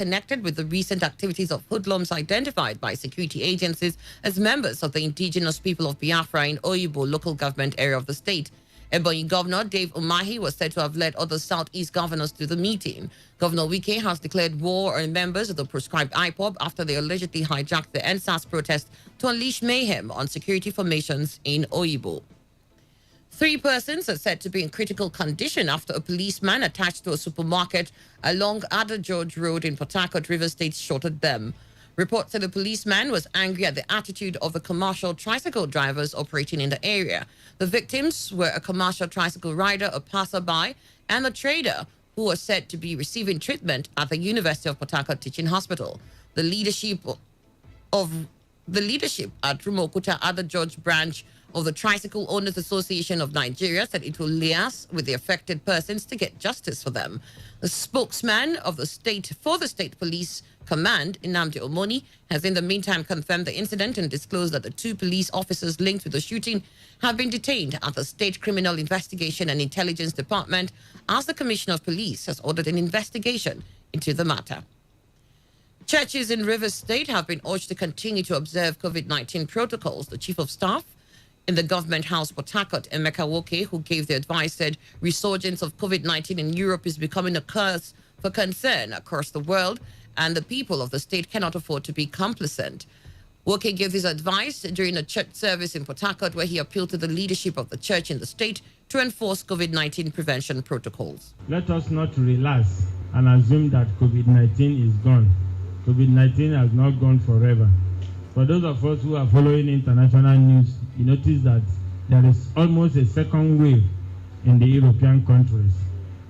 connected with the recent activities of hoodlums identified by security agencies as members of the indigenous people of Biafra in Oyibo local government area of the state. Ebonyi Governor Dave Umahi was said to have led other Southeast governors to the meeting. Governor Wike has declared war on members of the proscribed IPOB after they allegedly hijacked the NSAS protest to unleash mayhem on security formations in Oyibo. 3 persons are said to be in critical condition after a policeman attached to a supermarket along Ada George Road in Port Harcourt, River State, shot at them. Reports say the policeman was angry at the attitude of the commercial tricycle drivers operating in the area. The victims were a commercial tricycle rider, a passerby, and a trader who was said to be receiving treatment at the University of Port Harcourt Teaching Hospital. The leadership at Rumokuta Ada George branch of the Tricycle Owners Association of Nigeria said it will liaise with the affected persons to get justice for them. The spokesman of the state police command, Nnamdi Omoni, has in the meantime confirmed the incident and disclosed that the 2 police officers linked with the shooting have been detained at the State Criminal Investigation and Intelligence Department, as the Commissioner of Police has ordered an investigation into the matter. Churches in Rivers State have been urged to continue to observe COVID-19 protocols. The Chief of Staff in the Government House, Port Harcourt, Emeka Woke, who gave the advice, said resurgence of COVID-19 in Europe is becoming a cause for concern across the world, and the people of the state cannot afford to be complacent. Woke gave his advice during a church service in Port Harcourt, where he appealed to the leadership of the church in the state to enforce COVID-19 prevention protocols. Let us not relax and assume that COVID-19 is gone. COVID-19 has not gone forever. For those of us who are following international news, you notice that there is almost a second wave in the European countries.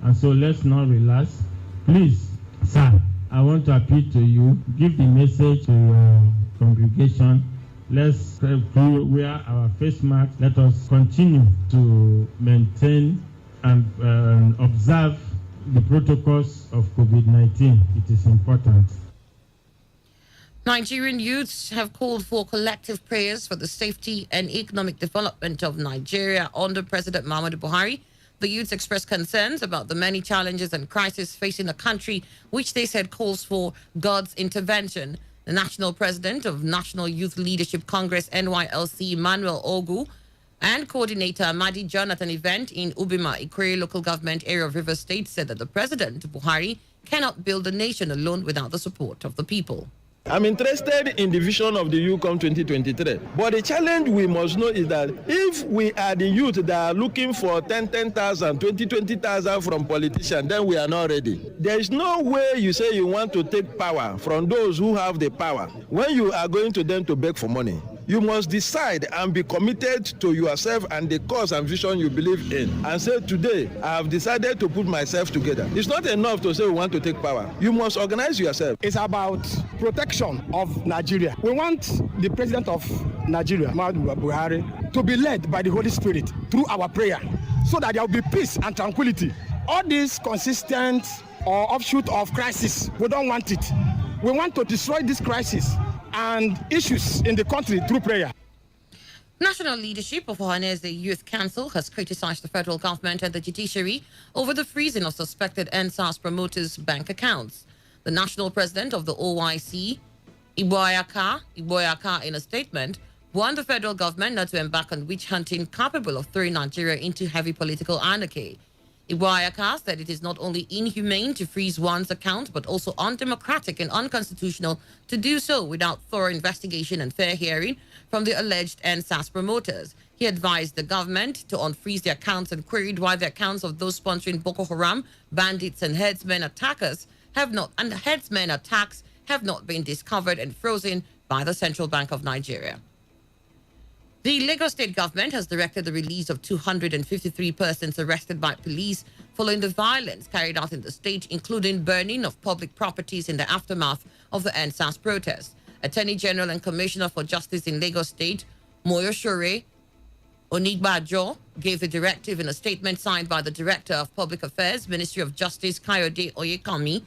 And so let's not relax. Please, sir, I want to appeal to you, give the message to your congregation. Let's wear our face masks. Let us continue to maintain and observe the protocols of COVID-19. It is important. Nigerian youths have called for collective prayers for the safety and economic development of Nigeria under President Muhammadu Buhari. The youths expressed concerns about the many challenges and crises facing the country, which they said calls for God's intervention. The national president of National Youth Leadership Congress, NYLC, Emmanuel Ogu, and coordinator Amadi John at an event in Ubima, Ikwerre local government area of River State, said that the president, Buhari, cannot build a nation alone without the support of the people. I'm interested in the vision of the UCOM 2023. But the challenge we must know is that if we are the youth that are looking for 10,000, 20,000 from politicians, then we are not ready. There is no way you say you want to take power from those who have the power when you are going to them to beg for money. You must decide and be committed to yourself and the cause and vision you believe in. And say, today, I have decided to put myself together. It's not enough to say we want to take power. You must organize yourself. It's about protection of Nigeria. We want the president of Nigeria, Muhammadu Buhari, to be led by the Holy Spirit through our prayer, so that there will be peace and tranquility. All this consistent or offshoot of crisis, we don't want it. We want to destroy this crisis and issues in the country through prayer. National leadership of Ohanese Youth Council has criticized the federal government and the judiciary over the freezing of suspected NSAS promoters' bank accounts. The national president of the OYC, Iboyaka, in a statement, warned the federal government not to embark on witch hunting capable of throwing Nigeria into heavy political anarchy. Iboyaka said it is not only inhumane to freeze one's account, but also undemocratic and unconstitutional to do so without thorough investigation and fair hearing from the alleged NSAS promoters. He advised the government to unfreeze the accounts and queried why the accounts of those sponsoring Boko Haram, bandits, and headsmen attacks have not been discovered and frozen by the Central Bank of Nigeria. The Lagos State government has directed the release of 253 persons arrested by police following the violence carried out in the state, including burning of public properties in the aftermath of the NSAS protests. Attorney General and Commissioner for Justice in Lagos State, Moyosore Onigbajo, gave the directive in a statement signed by the Director of Public Affairs, Ministry of Justice, Kayode Oyekami.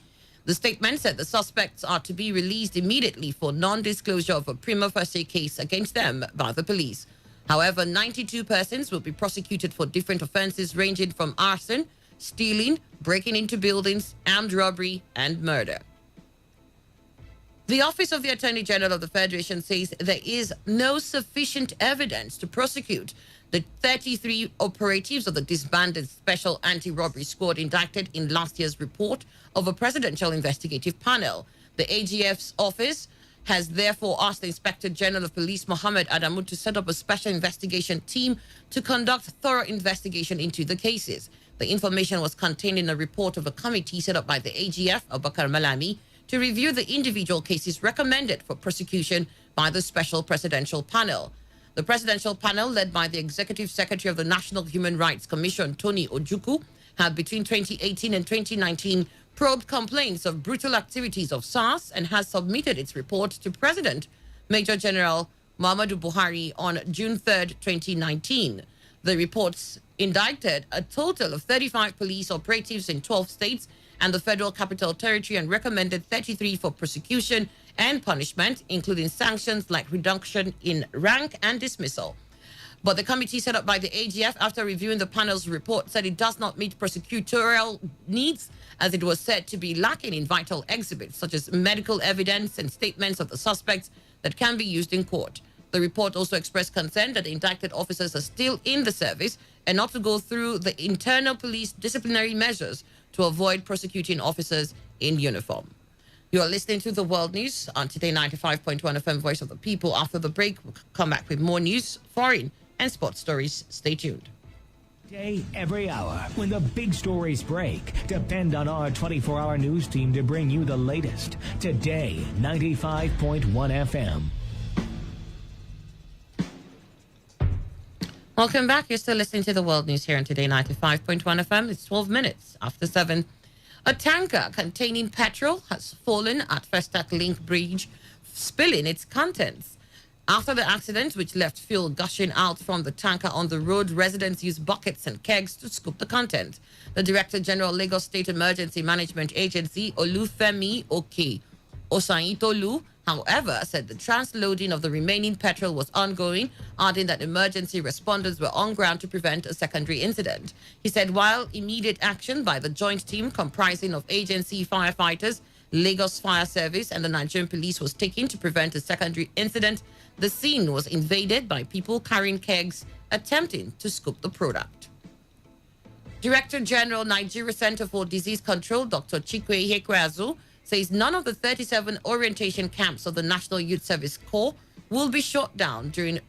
The statement said the suspects are to be released immediately for non-disclosure of a prima facie case against them by the police. However, 92 persons will be prosecuted for different offenses ranging from arson, stealing, breaking into buildings, armed robbery, and murder. The Office of the Attorney General of the Federation says there is no sufficient evidence to prosecute the 33 operatives of the disbanded Special Anti-Robbery Squad indicted in last year's report of a presidential investigative panel. The AGF's office has therefore asked the Inspector General of Police, Mohammed Adamu, to set up a special investigation team to conduct thorough investigation into the cases. The information was contained in a report of a committee set up by the AGF, Abubakar Malami, to review the individual cases recommended for prosecution by the Special Presidential Panel. The Presidential Panel, led by the Executive Secretary of the National Human Rights Commission, Tony Ojukwu, had between 2018 and 2019 probed complaints of brutal activities of SARS and has submitted its report to President Major General Muhammadu Buhari on June 3rd, 2019. The reports indicted a total of 35 police operatives in 12 states and the Federal Capital Territory and recommended 33 for prosecution and punishment, including sanctions like reduction in rank and dismissal. But the committee set up by the AGF, after reviewing the panel's report, said it does not meet prosecutorial needs, as it was said to be lacking in vital exhibits such as medical evidence and statements of the suspects that can be used in court. The report also expressed concern that the indicted officers are still in the service and not to go through the internal police disciplinary measures to avoid prosecuting officers in uniform. You are listening to the World News on Today 95.1 FM, Voice of the People. After the break, we'll come back with more news, foreign and sports stories. Stay tuned. Day, every hour, when the big stories break, depend on our 24-hour news team to bring you the latest. Today, 95.1 FM. Welcome back. You're still listening to the World News here on Today 95.1 FM. It's 12 minutes after 7. A tanker containing petrol has fallen at Festac Link Bridge, spilling its contents. After the accident, which left fuel gushing out from the tanker on the road, residents used buckets and kegs to scoop the content. The Director General, Lagos State Emergency Management Agency, Olufemi Oke Osaitolu, however, said the transloading of the remaining petrol was ongoing, adding that emergency responders were on ground to prevent a secondary incident. He said while immediate action by the joint team comprising of agency firefighters, Lagos Fire Service and the Nigerian Police was taken to prevent a secondary incident, the scene was invaded by people carrying kegs attempting to scoop the product. Director General, Nigeria Center for Disease Control, Dr. Chikwe Ihekweazu, says none of the 37 orientation camps of the National Youth Service Corps will be shut down during...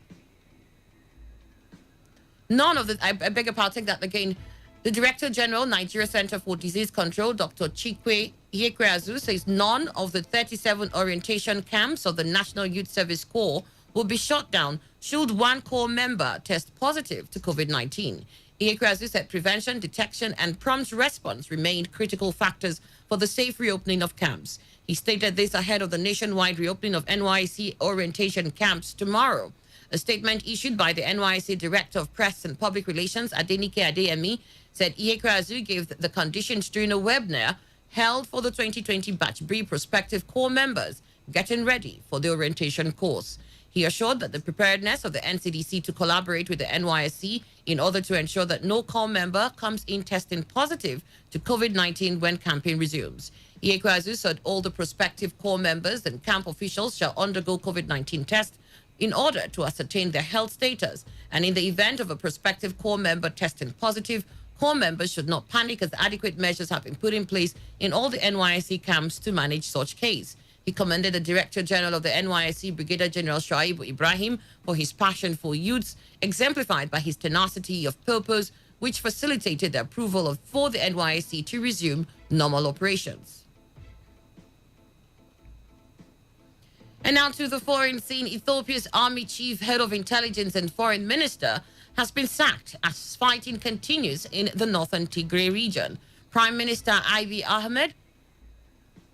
I beg your pardon, take that again. The Director General, Nigeria Center for Disease Control, Dr. Chikwe Ihekweazu, says none of the 37 orientation camps of the National Youth Service Corps will be shut down should one corps member test positive to COVID-19. Ihekweazu said prevention, detection, and prompt response remained critical factors for the safe reopening of camps. He stated this ahead of the nationwide reopening of NYSC orientation camps tomorrow. A statement issued by the NYSC Director of Press and Public Relations, Adenike Adeyemi, said Ihekweazu gave the conditions during a webinar held for the 2020 Batch B prospective corps members getting ready for the orientation course. He assured that the preparedness of the NCDC to collaborate with the NYSC in order to ensure that no corps member comes in testing positive to COVID-19 when camping resumes. Ihekweazu said all the prospective corps members and camp officials shall undergo COVID-19 tests in order to ascertain their health status. And in the event of a prospective corps member testing positive, corps members should not panic, as adequate measures have been put in place in all the NYSC camps to manage such case. He commended the Director General of the NYSC, Brigadier General Shuaibu Ibrahim, for his passion for youths, exemplified by his tenacity of purpose, which facilitated the approval for the NYSC to resume normal operations. And now to the foreign scene. Ethiopia's army chief, head of intelligence and foreign minister has been sacked as fighting continues in the northern Tigray region. Prime Minister Abiy Ahmed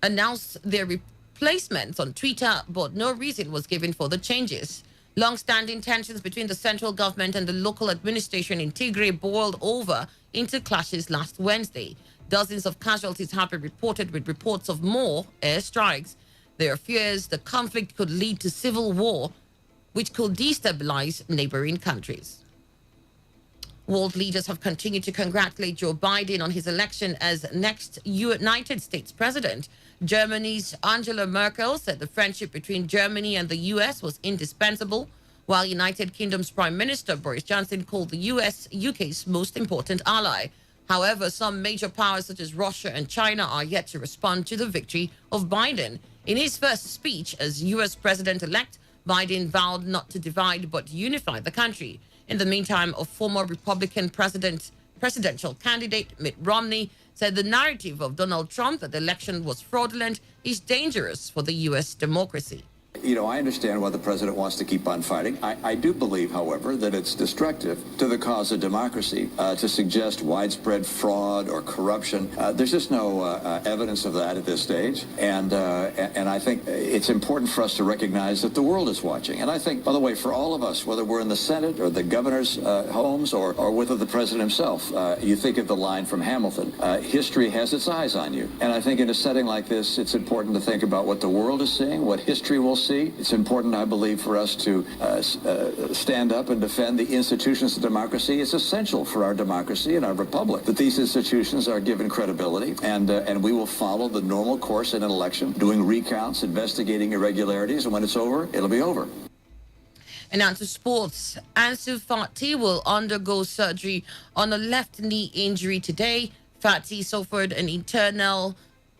announced their replacements on Twitter, but no reason was given for the changes. Long-standing tensions between the central government and the local administration in Tigray boiled over into clashes last Wednesday. Dozens of casualties have been reported, with reports of more airstrikes. There are fears the conflict could lead to civil war, which could destabilize neighboring countries. World leaders have continued to congratulate Joe Biden on his election as next United States president. Germany's Angela Merkel said the friendship between Germany and the U.S. was indispensable, while United Kingdom's Prime Minister Boris Johnson called the U.S. UK's most important ally. However, some major powers such as Russia and China are yet to respond to the victory of Biden. In his first speech as U.S. president-elect, Biden vowed not to divide but unify the country. In the meantime, a former Republican presidential candidate, Mitt Romney, said the narrative of Donald Trump that the election was fraudulent is dangerous for the U.S. democracy. You know, I understand why the president wants to keep on fighting. I do believe, however, that it's destructive to the cause of democracy to suggest widespread fraud or corruption. There's just no evidence of that at this stage. And I think it's important for us to recognize that the world is watching. And I think, by the way, for all of us, whether we're in the Senate or the governor's homes or whether the president himself, you think of the line from Hamilton, history has its eyes on you. And I think in a setting like this, it's important to think about what the world is seeing, what history will see. It's important, I believe, for us to stand up and defend the institutions of democracy. It's essential for our democracy and our republic that these institutions are given credibility, and we will follow the normal course in an election, doing recounts, investigating irregularities, and when it's over, it'll be over. And now to sports. Ansu Fati will undergo surgery on a left knee injury today. Fati suffered an internal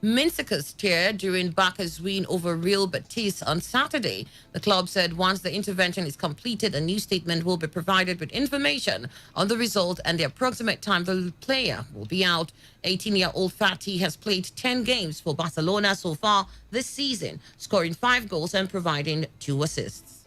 meniscus tear during Barca's win over Real Betis on Saturday. The club said once the intervention is completed, a new statement will be provided with information on the result and the approximate time the player will be out. 18-year-old Fati has played 10 games for Barcelona so far this season, scoring 5 goals and providing 2 assists.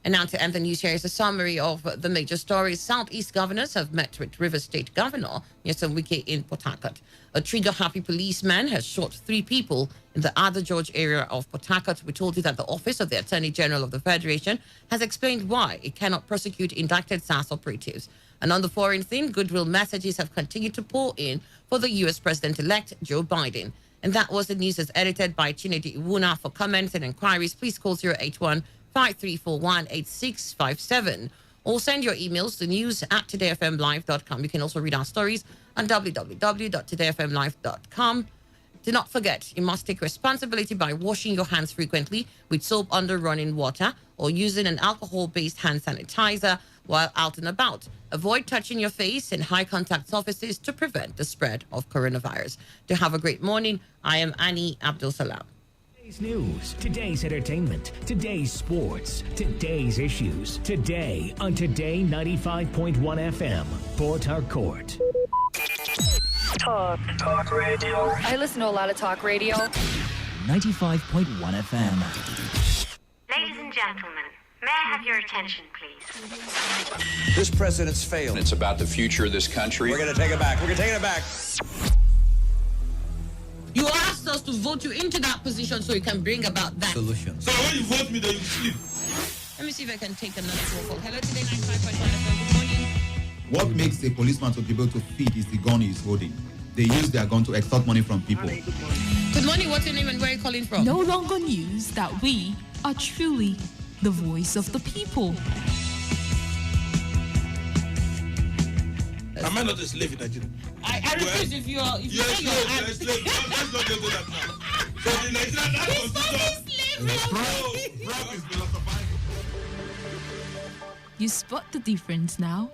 And now to end the news, here is a summary of the major stories. Southeast governors have met with Rivers State Governor Nyesom Wike in Port Harcourt. A trigger-happy policeman has shot 3 people in the Other George area of Port Harcourt. We told you that the Office of the Attorney General of the Federation has explained why it cannot prosecute indicted SARS operatives. And on the foreign theme, goodwill messages have continued to pour in for the U.S. President-elect Joe Biden. And that was the news as edited by Chinedi Iwuna. For comments and inquiries, please call 081-5341-8657 or send your emails to news@todayfmlive.com. You can also read our stories on www.todayfmlive.com. Do not forget, you must take responsibility by washing your hands frequently with soap under running water or using an alcohol-based hand sanitizer while out and about. Avoid touching your face in high-contact surfaces to prevent the spread of coronavirus. To have a great morning, I am Annie Abdul Salam. Today's news, today's entertainment, today's sports, today's issues. Today on Today95.1 FM, Port Harcourt. Talk radio. I listen to a lot of talk radio. 95.1 FM. Ladies and gentlemen, may I have your attention, please? This president's failed. It's about the future of this country. We're going to take it back. We're going to take it back. You asked us to vote you into that position so you can bring about that solution. So when you vote me, then you sleep. Let me see if I can take another phone call. Hello, Today 95.1 FM. Good morning. What makes a policeman to be able to feed is the gun he's holding. They use their gun to extort money from people. Good morning. What's your name and where are you calling from? No longer news that we are truly the voice of the people. Am I not a slave in Nigeria? I refuse if you are. If you're a slave. Let's not get to that now. So the Nigerian You spot the difference now?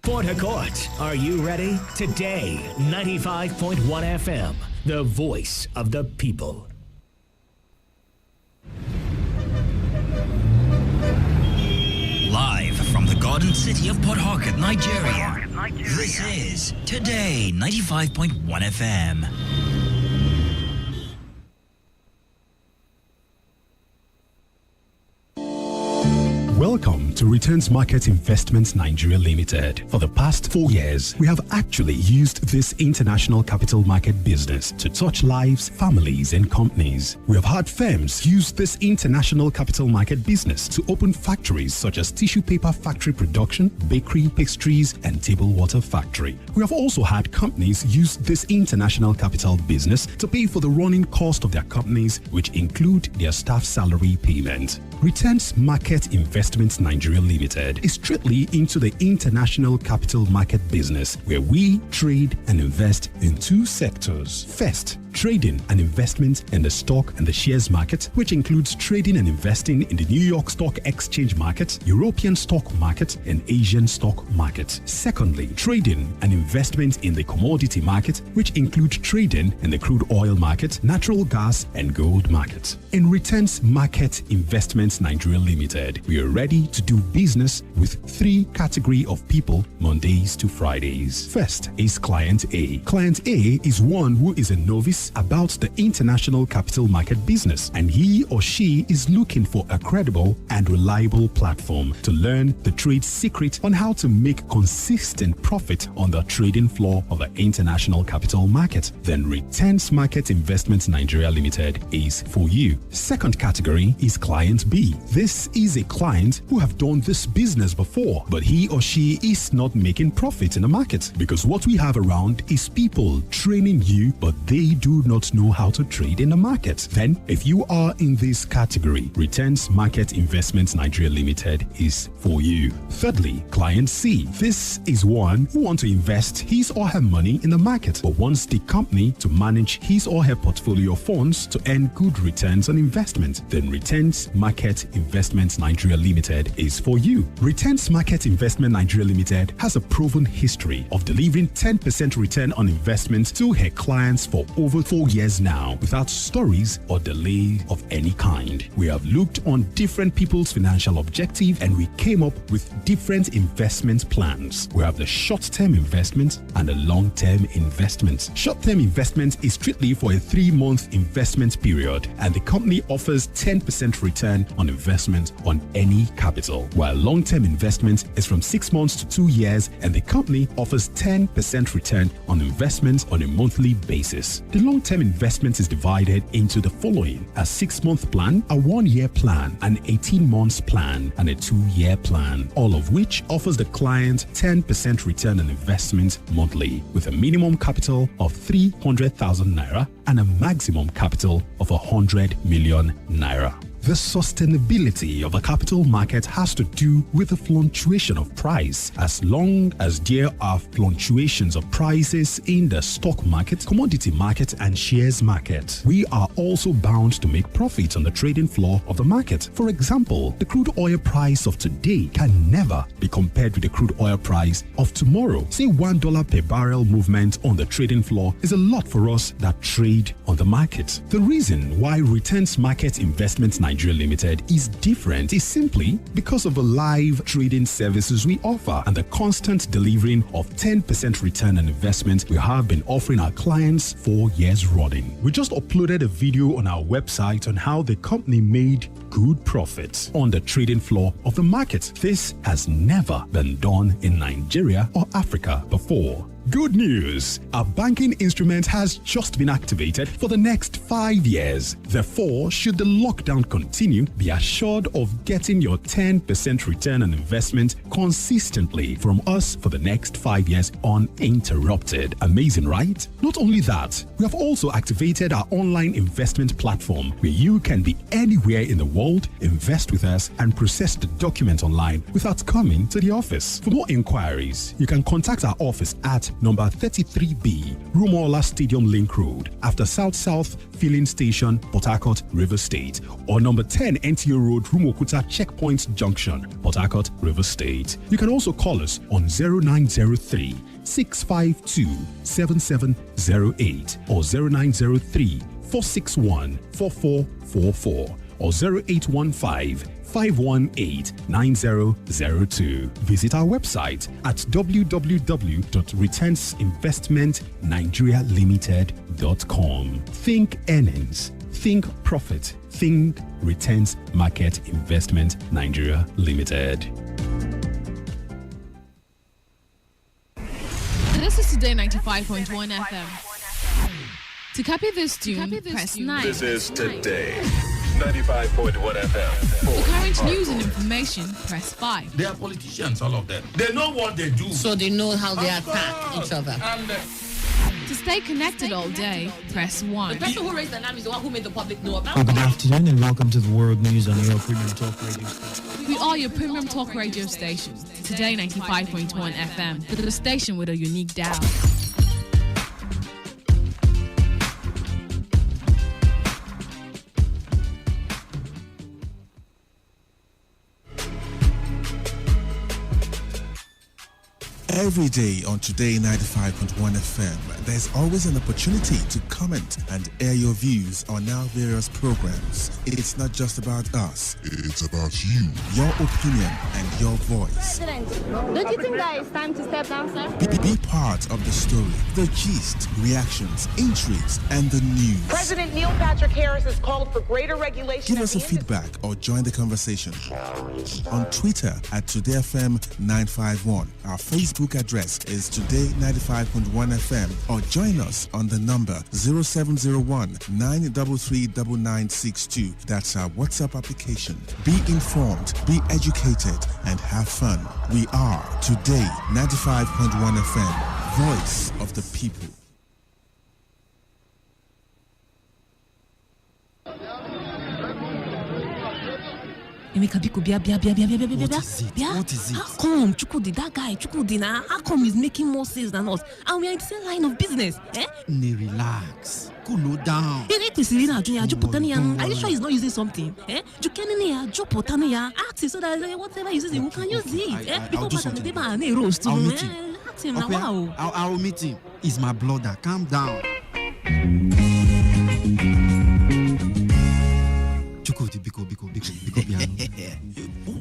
Port Harcourt, are you ready? Today, 95.1 FM, the voice of the people. Live from the Garden City of Port Harcourt, Nigeria. This is Today 95.1 FM. Welcome to Returns Market Investments Nigeria Limited. For the past 4 years, we have actually used this international capital market business to touch lives, families, and companies. We have had firms use this international capital market business to open factories such as tissue paper factory production, bakery, pastries, and table water factory. We have also had companies use this international capital business to pay for the running cost of their companies, which include their staff salary payment. Returns Market Investments Nigeria Nigeria Limited is strictly into the international capital market business, where we trade and invest in two sectors. First, trading and investment in the stock and the shares market, which includes trading and investing in the New York Stock Exchange market, European stock market, and Asian stock market. Secondly, trading and investment in the commodity market, which include trading in the crude oil market, natural gas, and gold market. In Returns Market Investments Nigeria Limited, we are ready to do business with three categories of people, Mondays to Fridays. First is Client A. Client A is one who is a novice about the international capital market business, and he or she is looking for a credible and reliable platform to learn the trade secret on how to make consistent profit on the trading floor of the international capital market. Then Returns Market Investments Nigeria Limited is for you. Second category is Client B. This is a client who have done this business before, but he or she is not making profit in the market, because what we have around is people training you, but they do not know how to trade in the market. Then, if you are in this category, Returns Market Investments Nigeria Limited is for you. Thirdly, Client C. This is one who wants to invest his or her money in the market, but wants the company to manage his or her portfolio of funds to earn good returns on investment. Then Returns Market Investments Nigeria Limited is for you. Returns Market Investment Nigeria Limited has a proven history of delivering 10% return on investment to her clients for over 4 years now, without stories or delay of any kind. We have looked on different people's financial objective, and we came up with different investment plans. We have the short-term investment and the long-term investment. Short-term investment is strictly for a 3-month investment period, and the company offers 10% return on investment on any capital, while long-term investment is from 6 months to 2 years, and the company offers 10% return on investment on a monthly basis. The long-term investment is divided into the following: a 6-month plan, a 1-year plan, an 18-month plan, and a 2-year plan, all of which offers the client 10% return on investment monthly, with a minimum capital of 300,000 naira and a maximum capital of 100 million naira. The sustainability of the capital market has to do with the fluctuation of price. As long as there are fluctuations of prices in the stock market, commodity market, and shares market, we are also bound to make profit on the trading floor of the market. For example, the crude oil price of today can never be compared with the crude oil price of tomorrow. Say $1 per barrel movement on the trading floor is a lot for us that trade on the market. The reason why Returns Market Investments Nigeria Limited is different is simply because of the live trading services we offer and the constant delivering of 10% return on investment we have been offering our clients 4 years running. We just uploaded a video on our website on how the company made good profits on the trading floor of the market. This has never been done in Nigeria or Africa before. Good news! Our banking instrument has just been activated for the next 5 years. Therefore, should the lockdown continue, be assured of getting your 10% return on investment consistently from us for the next 5 years uninterrupted. Amazing, right? Not only that, we have also activated our online investment platform where you can be anywhere in the world, invest with us, and process the document online without coming to the office. For more inquiries, you can contact our office at number 33B, Rumola Stadium Link Road, after South Filling Station, Port Harcourt, River State, or number 10 NTO Road, Rumokuta Checkpoint Junction, Port Harcourt, River State. You can also call us on 0903 652 7708 or 0903 461 4444 or 0815 518-9002. Visit our website at www.returnsinvestmentnigerialimited.com. Think earnings, think profit, think Returns Market Investment Nigeria Limited. This is Today 95.1 FM. To copy this tune, press 9. This is Today 95.1 FM. For current news and information, press 5. They are politicians, all of them. They know what they do. So they know how they attack each other. To stay connected all day, press 1. The person who raised the name is the one who made the public know about. Good afternoon and welcome to the World News on your premium talk radio. We are your premium talk radio station. Today 95.1 FM, the station with a unique dial. Every day on Today 95.1 FM, there's always an opportunity to comment and air your views on our various programs. It's not just about us, it's about you, your opinion, and your voice. President, don't you think that it's time to step down, sir? Be part of the story, the gist, reactions, intrigues, and the news. President Neil Patrick Harris has called for greater regulation. Give us a feedback or join the conversation on Twitter at TodayFM951. Our Facebook address is Today95.1 FM, or join us on the number 0701 933 9962. That's our WhatsApp application. Be informed, be educated, and have fun. We are Today 95.1 FM, voice of the people. Emeka, biko, bia. What is it? How come Chukwudi, that guy, Chukwudi, how come he's making more sales than us? And we are in the same line of business, eh? Relax. Cool down. Are you sure he's not using something? Eh? Ask him so that whatever he uses, we can use it. I'll do something. I'll meet him. Ask him now. I'll meet him. He's my brother. Calm down. Biko.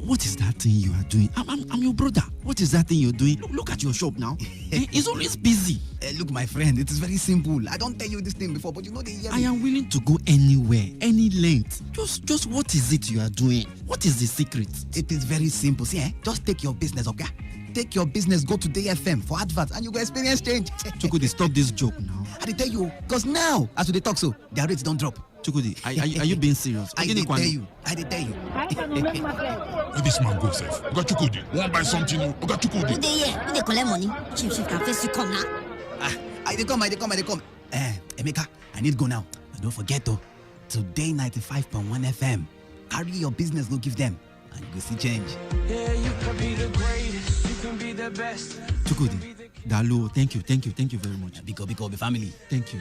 What is that thing you are doing? I'm your brother. What is that thing you're doing? Look at your shop now. It's always busy. Look, my friend, it is very simple. I don't tell you this thing before, but you know the. I am willing to go anywhere, any length. Just what is it you are doing? What is the secret? It is very simple. See, just take your business, okay? Take your business, go to Day FM for adverts, and you go experience change. Chukudi, stop this joke now. I tell you, because now, as we talk so, their rates don't drop. Chukudi, are you being serious? I did tell you. Where this man go, sef? You got Chukudi. Want buy something? You got Chukudi. Who they collect money? Chief can face you come now. I come. Emeka, I need go now. And don't forget though, Today 95.1 FM. Carry your business, go give them, and you go see change. Yeah, you can be the greatest, you can be the best. Chukudi, Dalo, thank you very much. Biko, be family. Thank you.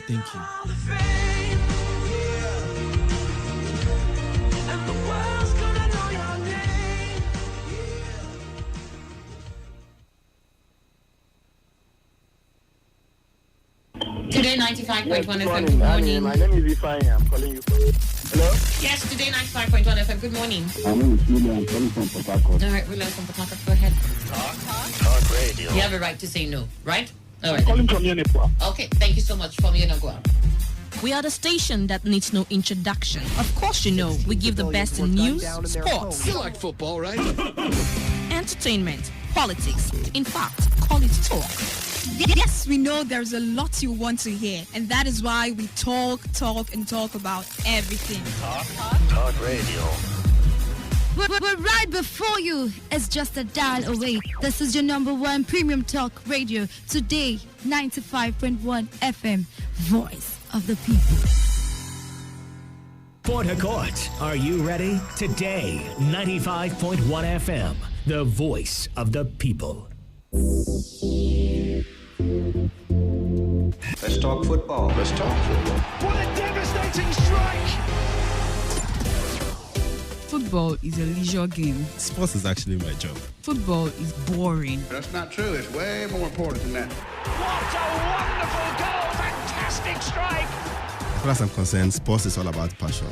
Today 95.1 FM, good morning. My name is Ifeanyi. I'm calling you from. Hello? Yes, Today 95.1 FM, good morning. My name is William. I'm calling from Port Harcourt. All right, William from Port Harcourt, go ahead. Talk radio. You have a right to say no, right? All right. I'm calling from Unipua. Okay, thank you so much from Unipua. We are the station that needs no introduction. Of course, you know, we give the best in news, sports. You like football, right? Entertainment, politics. In fact, call it talk. Yes, we know there's a lot you want to hear, and that is why we talk about everything. Talk radio. We're right before you. It's just a dial away. This is your number one premium talk radio. Today, 95.1 FM. Voice of the people. Port Harcourt, are you ready? Today, 95.1 FM. The voice of the people. Let's talk football. What a devastating strike! Football is a leisure game. Sports is actually my job. Football is boring. That's not true. It's way more important than that. What a wonderful goal! Fantastic strike! As far as I'm concerned, sports is all about passion.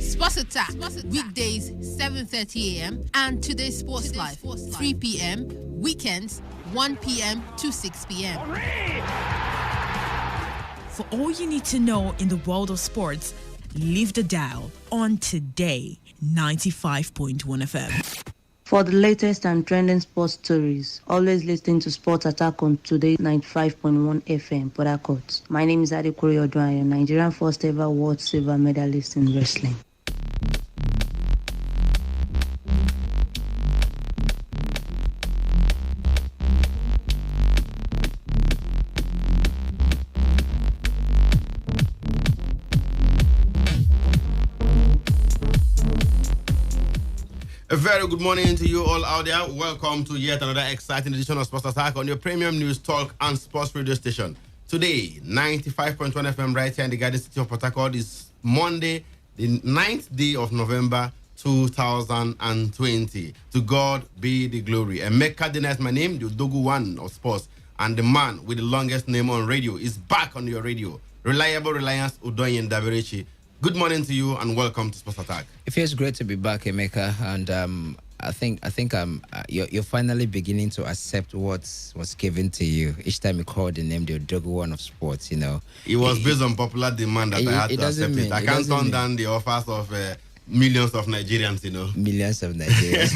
Sports Attack, weekdays 7:30 a.m. and Today's Sports Live 3 p.m. Weekends 1 p.m. to 6 p.m. For all you need to know in the world of sports, leave the dial on Today 95.1 FM. For the latest and trending sports stories, always listen to Sports Attack on Today 95.1 FM, Port Harcourt. My name is Adekuri Odwaya, Nigerian first ever world silver medalist in wrestling. A very good morning to you all out there. Welcome to yet another exciting edition of Sports Attack on your premium news talk and sports radio station. Today, 95.1 FM right here in the Garden City of Port Harcourt is Monday, the 9th day of November 2020. To God be the glory. Emeka Dena is my name, the Dogu one of sports, and the man with the longest name on radio is back on your radio. Reliable Reliance Udoyin Daberechi. Good morning to you and welcome to Sports Attack. It feels great to be back, Emeka, and I think you're finally beginning to accept what was given to you each time you call the name the Odogu one of sports. You know, it was based on popular demand that I had to accept it. I can't turn down the offers of millions of Nigerians. You know, millions of Nigerians.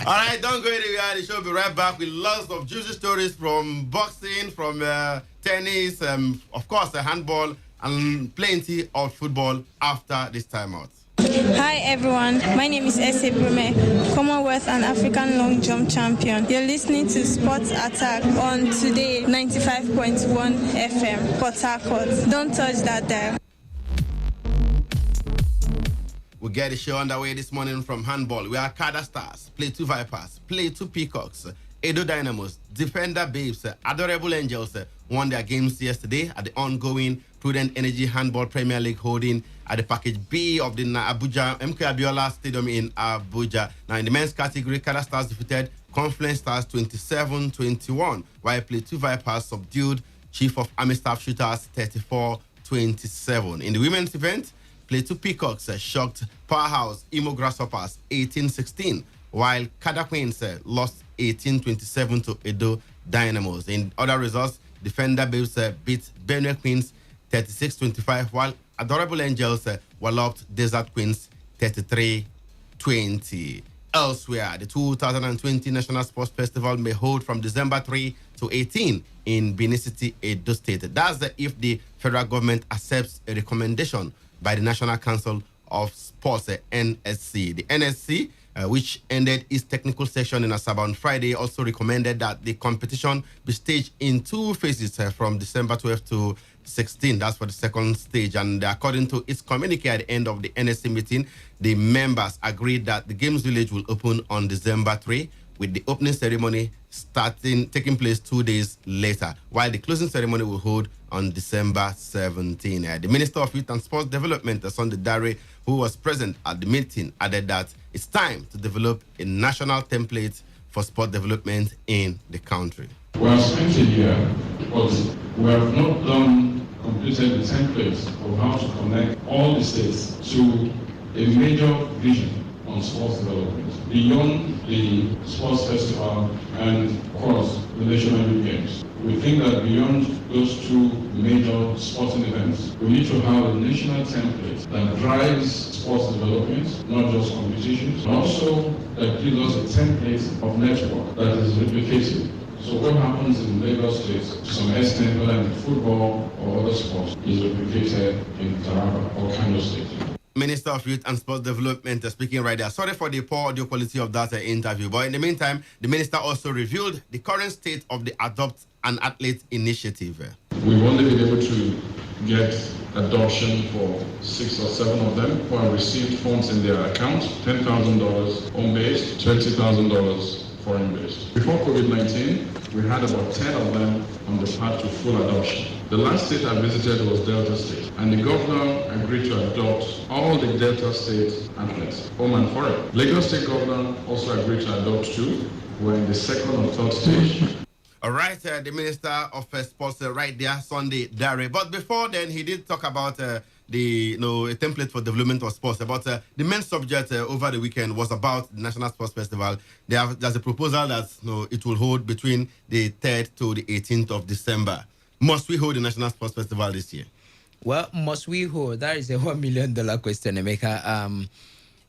All right, don't go anywhere. The show will be right back with lots of juicy stories from boxing, from tennis, of course, handball, and plenty of football after this timeout. Hi everyone, my name is Ese Brume, Commonwealth and African long jump champion. You're listening to Sports Attack on Today 95.1 FM, Port Harcourt. Don't touch that dial. We get the show underway this morning from handball. We are Kada Stars, Play 2 Vipers, Play 2 Peacocks, Edo Dynamos, Defender Babes, Adorable Angels won their games yesterday at the ongoing Prudent Energy Handball Premier League holding at the Package B of the Abuja MK Abiola Stadium in Abuja. Now in the men's category, Kada Stars defeated Confluence Stars 27-21, while Play 2 Vipers subdued Chief of Army Staff Shooters 34-27. In the women's event, Play 2 Peacocks shocked Powerhouse Imo Grasshoppers 18-16, while Kada Queens lost 18-27 to Edo Dynamos. In other results, Defender Babes beat Benue Queens 36-25, while Adorable Angels walloped Desert Queens 33-20. Elsewhere, the 2020 National Sports Festival may hold from December 3 to 18 in Benin City, Edo State. That's if the federal government accepts a recommendation by the National Council of Sports, NSC. The NSC, which ended its technical session in Asaba on Friday, also recommended that the competition be staged in 2 phases from December 12 to 16. That's for the second stage. And according to its communique at the end of the NSC meeting, the members agreed that the Games Village will open on December 3, with the opening ceremony taking place 2 days later, while the closing ceremony will hold on December 17. The Minister of Youth and Sports Development, Sunday Dare, who was present at the meeting, added that it's time to develop a national template for sport development in the country. We have spent a year, but we have not completed the template of how to connect all the states to a major vision on sports development beyond the sports festival and, of course, the National Youth Games. We think that beyond those 2 major sporting events, we need to have a national template that drives sports development, not just competitions, but also that gives us a template of network that is replicated. So what happens in Lagos State, to some extent, whether in football or other sports, is replicated in Taraba or Kano State. Minister of Youth and Sports Development speaking right there. Sorry for the poor audio quality of that interview, but in the meantime, the minister also revealed the current state of the Adopt an Athlete initiative. We've only been able to get adoption for 6 or 7 of them who have received funds in their account, $10,000 home-based, $20,000 foreign-based. Before COVID-19, we had about 10 of them on the path to full adoption. The last state I visited was Delta State, and the governor agreed to adopt all the Delta State athletes, home and foreign. Lagos State governor also agreed to adopt 2. We're in the second or third stage. All right, the Minister of Sports right there, Sunday Dare. But before then, he did talk about a template for development of sports. But the main subject over the weekend was about the National Sports Festival. There's a proposal that it will hold between the 3rd to the 18th of December. Must we hold the National Sports Festival this year? Well, must we hold? That is a $1 million question, Emeka.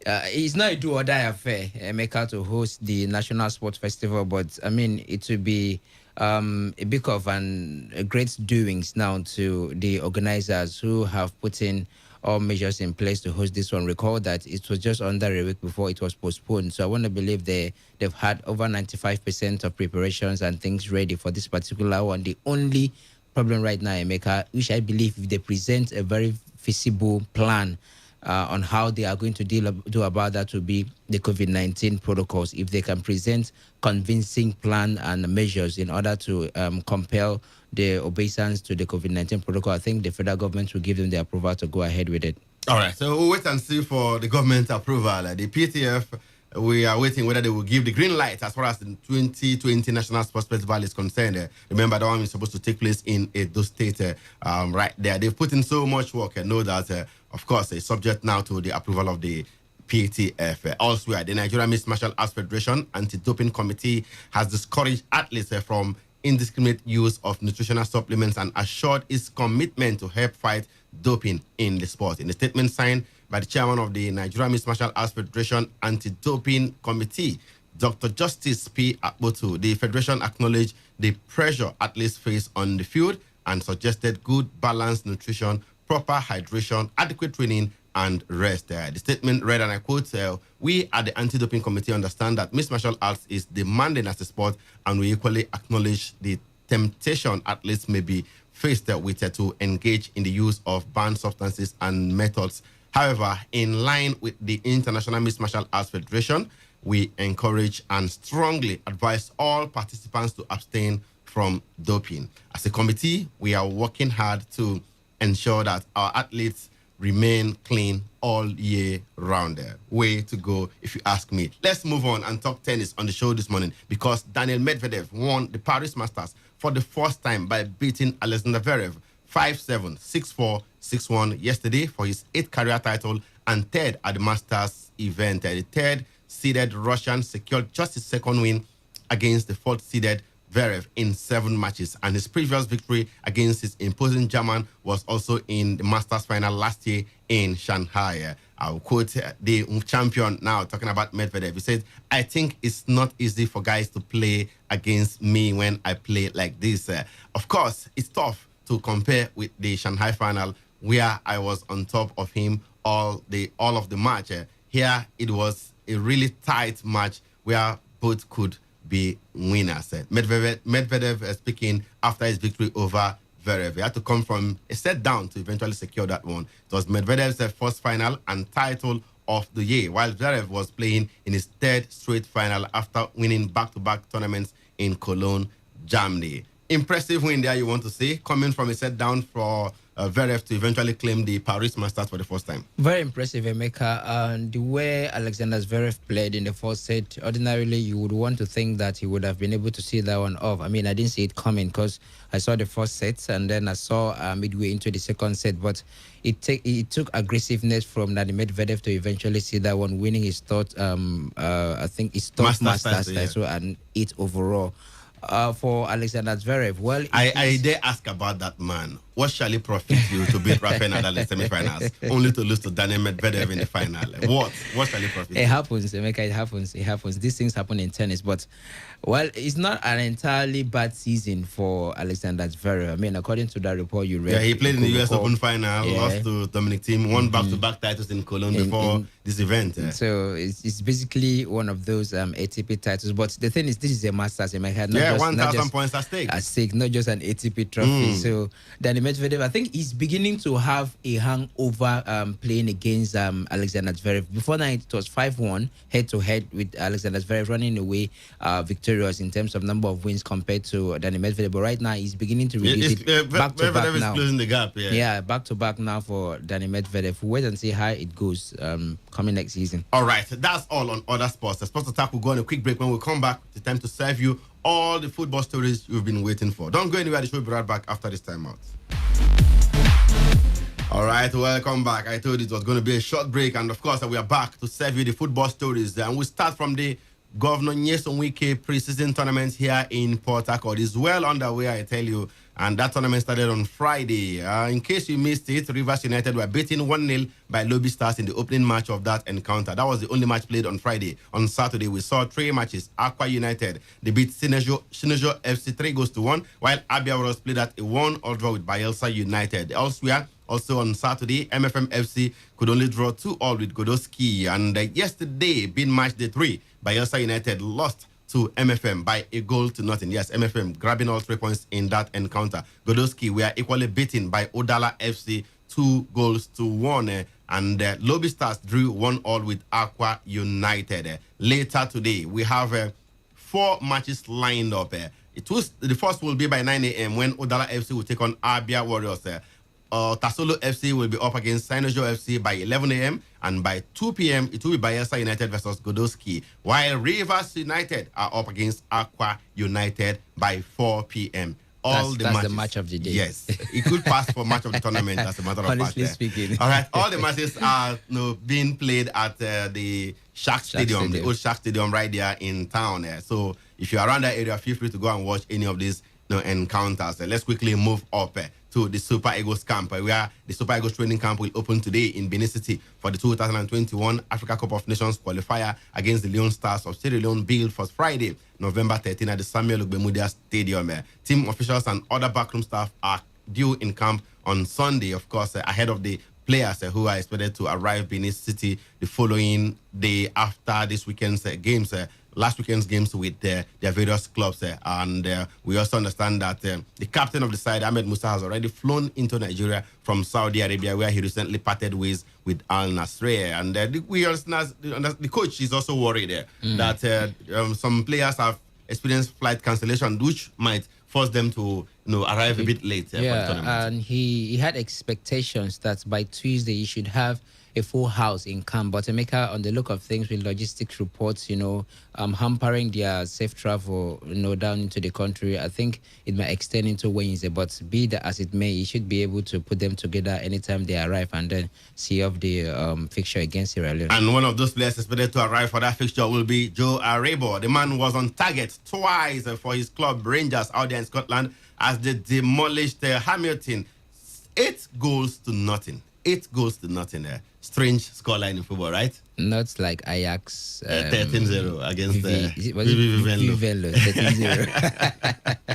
It's not a do or die affair, Emeka, to host the National Sports Festival, but I mean, it will be a bit of a great doings now to the organizers who have put in all measures in place to host this one. Recall that it was just under a week before it was postponed. So I want to believe they've had over 95% of preparations and things ready for this particular one. The only problem right now, Emeka, which I believe if they present a very feasible plan, on how they are going to do about that will be the COVID-19 protocols. If they can present convincing plan and measures in order to compel the obeisance to the COVID-19 protocol, I think the federal government will give them the approval to go ahead with it. All right, so we'll wait and see for the government approval. The PTF, we are waiting whether they will give the green light as far as the 2020 National Sports Festival is concerned. Remember, that one is supposed to take place in Edo State right there. They've put in so much work and know that, of course, it's subject now to the approval of the PTF. Elsewhere, the Nigerian Mixed Martial Arts Federation Anti-Doping Committee has discouraged athletes from indiscriminate use of nutritional supplements and assured its commitment to help fight doping in the sport. In a statement signed by the chairman of the Nigerian Mixed Martial Arts Federation Anti-Doping Committee, Dr. Justice P. Akbotu, the federation acknowledged the pressure athletes face on the field and suggested good balanced nutrition, proper hydration, adequate training, and rest. The statement read, and I quote, "We at the Anti-Doping Committee understand that mixed martial arts is demanding as a sport, and we equally acknowledge the temptation athletes may be faced with to engage in the use of banned substances and methods. However, in line with the International Mixed Martial Arts Federation, we encourage and strongly advise all participants to abstain from doping. As a committee, we are working hard to ensure that our athletes remain clean all year round. Way to go, if you ask me. Let's move on and talk tennis on the show this morning, because Daniel Medvedev won the Paris Masters for the first time by beating Alexander Zverev 5-7, 6-4, 6-1 yesterday for his 8th career title and 3rd at the Masters event. The 3rd-seeded Russian secured just his 2nd win against the 4th-seeded Zverev in 7 matches, and his previous victory against his imposing German was also in the Masters final last year in Shanghai. I'll quote the champion now talking about Medvedev. He said, "I think it's not easy for guys to play against me when I play like this. Of course, it's tough to compare with the Shanghai final where I was on top of him all of the match. Here it was a really tight match where both could be winners." Medvedev speaking after his victory over Zverev. He had to come from a set down to eventually secure that one. It was Medvedev's first final and title of the year, while Zverev was playing in his 3rd straight final after winning back-to-back tournaments in Cologne, Germany. Impressive win there, you want to say, coming from a set down for Zverev to eventually claim the Paris Masters for the first time. Very impressive, Emeka. And the way Alexander Zverev played in the first set, ordinarily you would want to think that he would have been able to see that one off. I mean, I didn't see it coming because I saw the first set and then I saw midway into the second set. But it took aggressiveness from Daniil Medvedev to eventually see that one, winning his third, I think his third Masters title and 8 overall. For Alexander Zverev, well, I dare ask about that man. What shall it profit you to beat Rafael Nadal in the semi-finals, only to lose to Daniel Medvedev in the final? What shall it profit you? It happens, Emeka. It happens. These things happen in tennis, but well, it's not an entirely bad season for Alexander Zverev. I mean, according to that report you read, he played in the US Open final, lost to Dominic Thiem, won back-to-back titles in Cologne before this event. So it's basically one of those ATP titles. But the thing is, this is a Masters. Emeka, 1,000 points at stake. Not just an ATP trophy. So Daniil Medvedev, I think he's beginning to have a hangover playing against Alexander Zverev. Before that, it was 5-1 head-to-head with Alexander Zverev running away victorious in terms of number of wins compared to Daniil Medvedev. But right now, he's beginning to reduce it back-to-back now. Closing the gap, back-to-back now for Daniil Medvedev. We'll wait and see how it goes coming next season. All right, that's all on other sports. The Sports Attack will go on a quick break. When we come back, it's time to serve you all the football stories you've been waiting for. Don't go anywhere. The show will be right back after this time out. All right, welcome back. I told you it was going to be a short break, and of course, we are back to serve you the football stories. And we start from the Governor Nyesom Wike preseason tournament here in Port Harcourt. It's well underway, I tell you, and that tournament started on Friday. In case you missed it, Rivers United were beaten 1-0 by Lobby Stars in the opening match of that encounter. That was the only match played on Friday. On Saturday, we saw 3 matches. Aqua United, they beat Sinejo FC 3-1, while Abia Warriors played at a 1-1 draw with Bayelsa United. Elsewhere, also on Saturday, MFM FC could only draw 2-2 with Godoski. And yesterday, being match day 3, Bayelsa United lost to MFM by 1-0. Yes, MFM grabbing all 3 points in that encounter. Godoski were equally beaten by Odala FC 2-1. And Lobby Stars drew 1-1 with Aqua United. Later today, we have 4 matches lined up. The first will be by 9 a.m. when Odala FC will take on Abia Warriors. Tasolo FC will be up against Sinojo FC by 11 a.m. and by 2 p.m. it will be Bayelsa United versus Godoski, while Rivers United are up against Aqua United by 4 p.m. That's the match of the day. Yes, it could pass for match of the tournament. As a matter of Honestly fact. speaking. All right, all the matches are being played at the Shark Stadium, the old Shark Stadium right there in town. So if you're around that area, feel free to go and watch any of these encounters. Let's quickly move up to the Super Eagles camp, where the Super Eagles training camp will open today in Benin City for the 2021 Africa Cup of Nations qualifier against the Leon Stars of Sierra Leone, billed for Friday, November 13 at the Samuel Ogbemudia Stadium. Team officials and other backroom staff are due in camp on Sunday, of course, ahead of the players who are expected to arrive Benin City the following day after this weekend's games. Last weekend's games with their various clubs. And we also understand that the captain of the side, Ahmed Musa, has already flown into Nigeria from Saudi Arabia, where he recently parted ways with Al Nasser. And we understand the coach is also worried that some players have experienced flight cancellation, which might force them to arrive a bit late. For the tournament. And he had expectations that by Tuesday he should have a full house in camp. But Emeka, on the look of things, with logistics reports, hampering their safe travel, down into the country, I think it might extend into Wednesday. But be that as it may, he should be able to put them together anytime they arrive and then see off the fixture against Sierra Leone. And one of those players expected to arrive for that fixture will be Joe Arebo. The man was on target twice for his club Rangers out there in Scotland as they demolished Hamilton 8-0. 8-0. Strange scoreline in football, right? Not like Ajax 13-0 against Venlo. 13-0.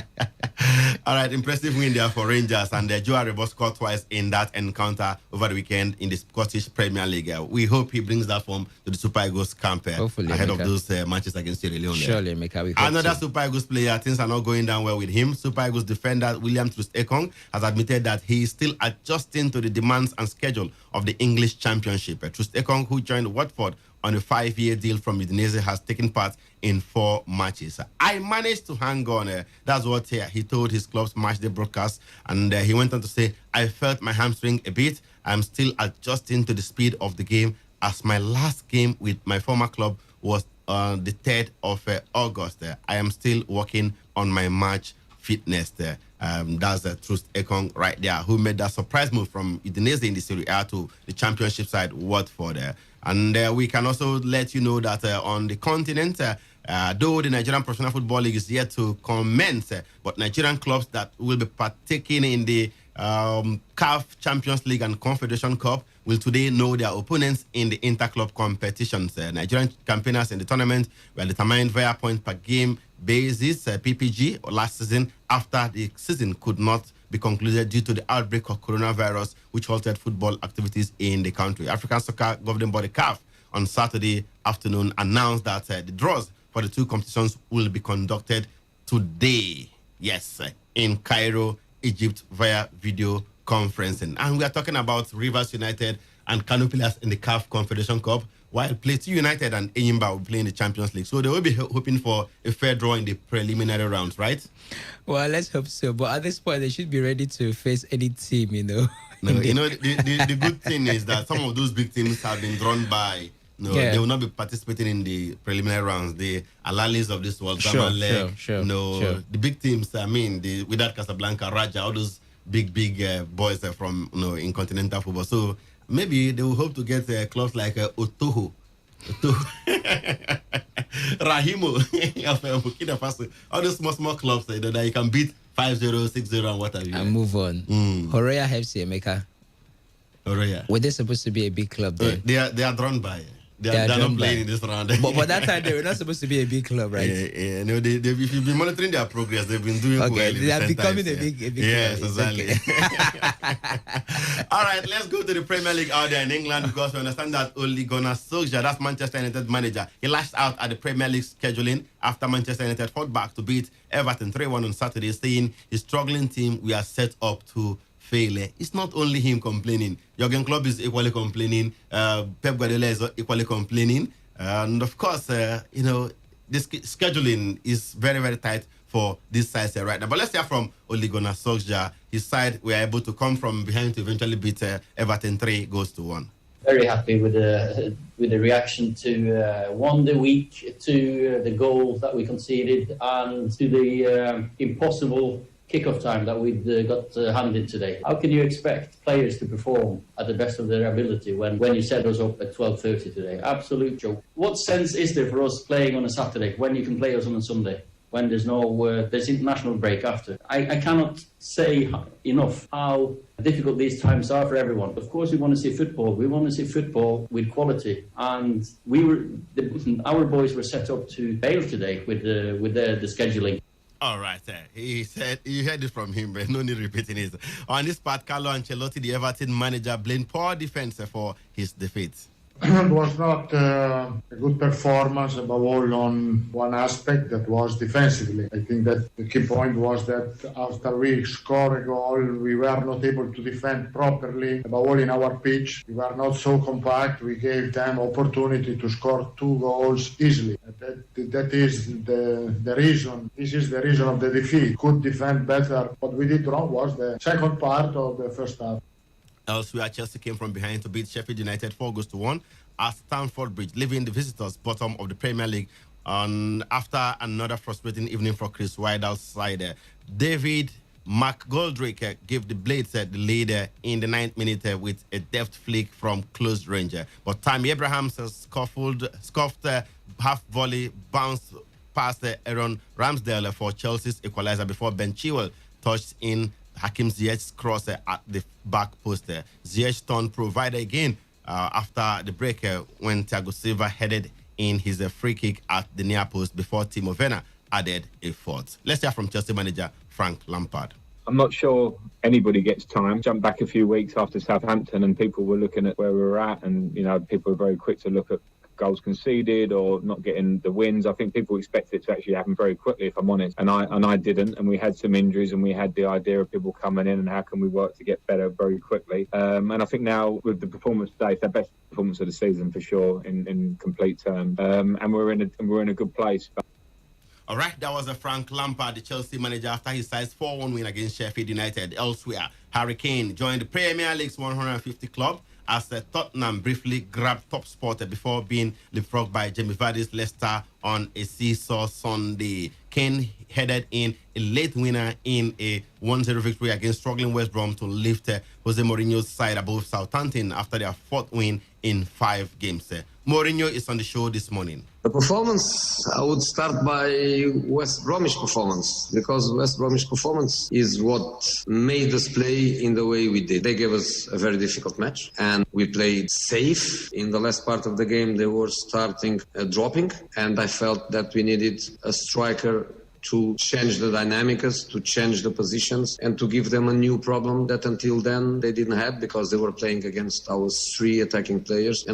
All right, impressive win there for Rangers, and Joe Arebo scored twice in that encounter over the weekend in the Scottish Premier League. We hope he brings that form to the Super Eagles camp ahead of those matches against Sierra Leone. Surely, Emeka, another Super Eagles player, things are not going down well with him. Super Eagles defender William Troost-Ekong has admitted that he is still adjusting to the demands and schedule of the English Championship. Troost-Ekong, who joined Watford on a 5-year deal from Udinese, has taken part in 4 matches. I managed to hang on. That's what he told his club's matchday broadcast. And he went on to say, I felt my hamstring a bit. I'm still adjusting to the speed of the game, as my last game with my former club was on the 3rd of August. I am still working on my match fitness. That's Troost-Ekong right there, who made that surprise move from Udinese in the Serie A to the championship side, Watford. And we can also let you know that on the continent, though the Nigerian Professional Football League is yet to commence, but Nigerian clubs that will be partaking in the CAF Champions League and Confederation Cup will today know their opponents in the interclub competitions. Nigerian campaigners in the tournament were determined via point per game basis, PPG, last season, after the season could not be concluded due to the outbreak of coronavirus, which halted football activities in the country. African Soccer Governing Body CAF on Saturday afternoon announced that the draws for the 2 competitions will be conducted today. Yes, in Cairo, Egypt, via video conferencing. And we are talking about Rivers United and Kano Pillars in the CAF Confederation Cup, while Plateau United and Enyimba will play in the Champions League. So they will be hoping for a fair draw in the preliminary rounds, right? Well, let's hope so. But at this point, they should be ready to face any team, No, the good thing is that some of those big teams have been drawn by. They will not be participating in the preliminary rounds. The Alalis of this world, sure. The big teams, without Casablanca, Raja, all those big boys from in continental football. So maybe they will hope to get clubs like Otoho, Rahimo of Burkina Faso, all those small clubs that you can beat 5-0, 6-0 and what have you. And move on. Horea FC, Emeka. Horea. Were they supposed to be a big club then? They are drawn by. They are not playing in this round. But that time they were not supposed to be a big club, right? Yeah. No, if you've been monitoring their progress, they've been doing well. They are becoming a big yes, club. Exactly. Okay. All right, let's go to the Premier League out there in England, because we understand that Ole Gunnar Solskjaer, that's Manchester United manager, he lashed out at the Premier League scheduling after Manchester United fought back to beat Everton 3-1 on Saturday, saying his struggling team were set up to fail, it's not only him complaining. Jurgen Klopp is equally complaining. Pep Guardiola is equally complaining. And of course, this scheduling is very, very tight for this side right now. But let's hear from Ole Gunnar Solskjaer. His side were able to come from behind to eventually beat Everton 3-1. Very happy with the reaction to one, the week, to the goal that we conceded, and to the impossible kickoff time that we got handed today. How can you expect players to perform at the best of their ability when you set us up at 12:30 today? Absolute joke. What sense is there for us playing on a Saturday when you can play us on a Sunday? When there's there's international break after. I cannot say enough how difficult these times are for everyone. Of course, we want to see football. We want to see football with quality, and our boys were set up to fail today with the scheduling. All right, he said, you heard it from him, but no need repeating it. On this part, Carlo Ancelotti, the Everton manager, blamed poor defense for his defeat. It was not a good performance, above all on one aspect, that was defensively. I think that the key point was that after we scored a goal, we were not able to defend properly, above all in our pitch. We were not so compact. We gave them opportunity to score 2 goals easily. That is the reason. This is the reason of the defeat. Could defend better. What we did wrong was the second part of the first half. Elsewhere, Chelsea came from behind to beat Sheffield United 4-1 at Stamford Bridge, leaving the visitors bottom of the Premier League after another frustrating evening for Chris Wyndall's side. David McGoldrick gave the Blades the lead in the 9th minute with a deft flick from close range. But Tammy Abraham's scuffed half volley bounced past Aaron Ramsdale for Chelsea's equalizer before Ben Chilwell touched in Hakim Ziyech's cross at the back post. Ziyech turned provider again after the break when Thiago Silva headed in his free kick at the near post before Timo Werner added a fourth. Let's hear from Chelsea manager Frank Lampard. I'm not sure anybody gets time. Jump back a few weeks after Southampton and people were looking at where we were at, and people were very quick to look at goals conceded or not getting the wins. I think people expected it to actually happen very quickly, if I'm honest, and I didn't. And we had some injuries, and we had the idea of people coming in and how can we work to get better very quickly. And I think now with the performance today, it's our best performance of the season for sure in complete terms. And we're in a good place. All right, that was a Frank Lampard, the Chelsea manager, after his side's 4-1 win against Sheffield United. Elsewhere, Harry Kane joined the Premier League's 150 club as Tottenham briefly grabbed top spot before being leapfrogged by Jamie Vardy's Leicester on a seesaw Sunday. Kane headed in a late winner in a 1-0 victory against struggling West Brom to lift Jose Mourinho's side above Southampton after their 4th win in 5 games. Mourinho is on the show this morning. The performance, I would start by West Bromwich performance, because West Bromwich performance is what made us play in the way we did. They gave us a very difficult match, and we played safe. In the last part of the game, they were starting dropping, and I felt that we needed a striker to change the dynamics, to change the positions, and to give them a new problem that until then they didn't have, because they were playing against our 3 attacking players.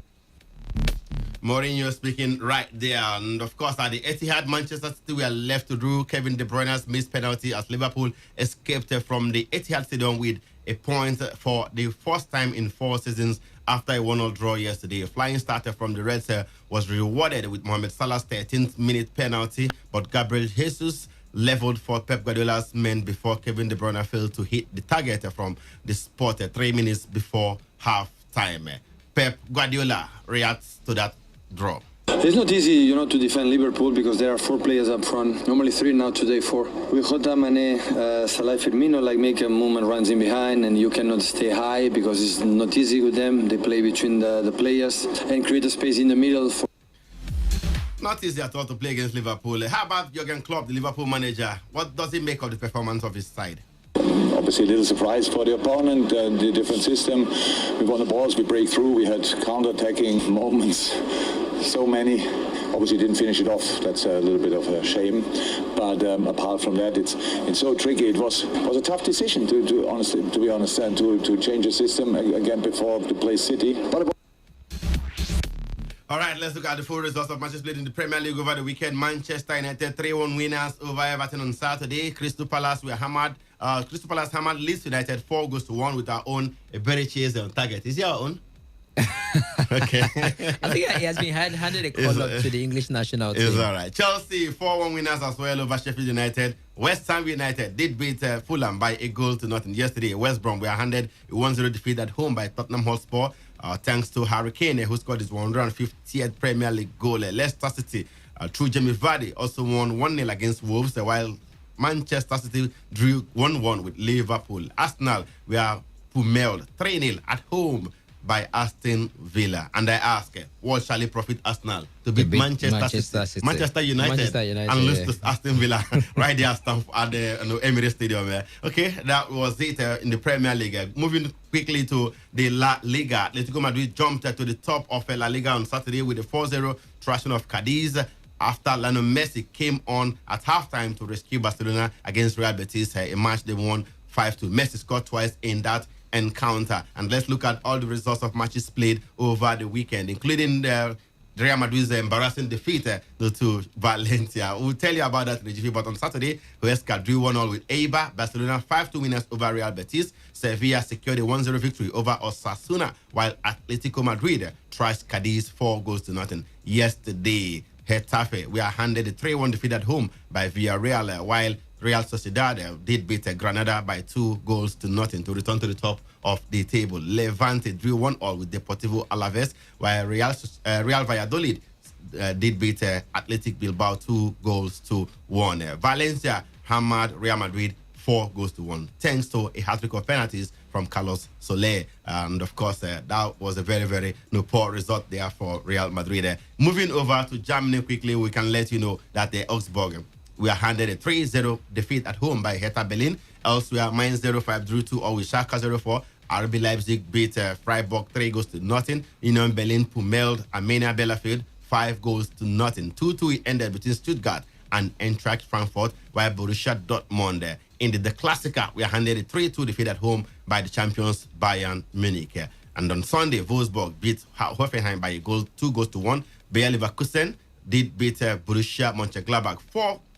Mourinho speaking right there. And of course, at the Etihad, Manchester City were left to do Kevin De Bruyne's missed penalty as Liverpool escaped from the Etihad Stadium with a point for the first time in 4 seasons after a 1-0 draw yesterday. A flying starter from the Reds was rewarded with Mohamed Salah's 13th minute penalty, but Gabriel Jesus leveled for Pep Guardiola's men before Kevin De Bruyne failed to hit the target from the spot 3 minutes before half-time. Pep Guardiola reacts to that draw. It's not easy, to defend Liverpool because there are 4 players up front. Normally 3, now today 4. With Jota, Mane, Salah, Firmino, make a movement, runs in behind, and you cannot stay high because it's not easy with them. They play between the players and create a space in the middle. Not easy at all to play against Liverpool. How about Jurgen Klopp, the Liverpool manager? What does he make of the performance of his side? Obviously a little surprise for the opponent, the different system. We won the balls, we break through, we had counter-attacking moments, so many. Obviously didn't finish it off, that's a little bit of a shame. But apart from that, it's so tricky. It was a tough decision to be honest, and to change the system again before to play City. But all right, let's look at the full results of matches played in the Premier League over the weekend. Manchester United 3-1 winners over Everton on Saturday. Crystal Palace were hammered Crystal Palace hammered Leeds United 4-1 with our own Berry Chase on target. Is it our own? Okay. I think he has been handed a call up to the English national team. It's all right. Chelsea 4-1 winners as well over Sheffield United. West Ham United did beat Fulham by 1-0 yesterday. West Brom were handed a 1-0 defeat at home by Tottenham Hotspur, thanks to Harry Kane, who scored his 150th Premier League goal. Leicester City, through Jamie Vardy, also won 1-0 against Wolves, while Manchester City drew 1-1 with Liverpool. Arsenal were pummeled 3-0 at home by Aston Villa. And I ask, what shall it profit Arsenal to beat Manchester City? Manchester United and lose to Aston Villa right there at the Emirates Stadium. Okay, that was it in the Premier League. Moving quickly to the La Liga. Atletico Madrid jumped to the top of La Liga on Saturday with a 4-0 thrashing of Cadiz after Lionel Messi came on at halftime to rescue Barcelona against Real Betis, a match they won 5-2. Messi scored twice in that encounter. And let's look at all the results of matches played over the weekend, including Real Madrid's embarrassing defeat to Valencia. We'll tell you about that in the GV. But on Saturday, Huesca drew 1-1 with Eibar. Barcelona 5-2 winners over Real Betis. Sevilla secured a 1-0 victory over Osasuna, while Atletico Madrid thrashed Cadiz 4-0 yesterday. Getafe, we are handed a 3-1 defeat at home by Villarreal, while Real Sociedad did beat Granada by 2-0 to return to the top of the table. Levante drew 1-1 with Deportivo Alaves, while Real Valladolid did beat Athletic Bilbao 2-1. Valencia hammered Real Madrid 4-1, thanks to a hat-trick of penalties from Carlos Soler. And of course, that was a very, very poor result there for Real Madrid. Moving over to Germany quickly, we can let you know that the Augsburg we are handed a 3-0 defeat at home by Hertha Berlin. Elsewhere, Mainz 05 drew 2-0 with Schalke 04. RB Leipzig beat Freiburg 3-0. Union Berlin pummeled Arminia Bielefeld 5-0. 2-2 it ended between Stuttgart and Eintracht Frankfurt, while Borussia Dortmund in the Klassiker we are handed a 3-2 defeat at home by the champions Bayern Munich. And on Sunday, Wolfsburg beat Hoffenheim by 2-1. Bayer Leverkusen did beat Borussia Mönchengladbach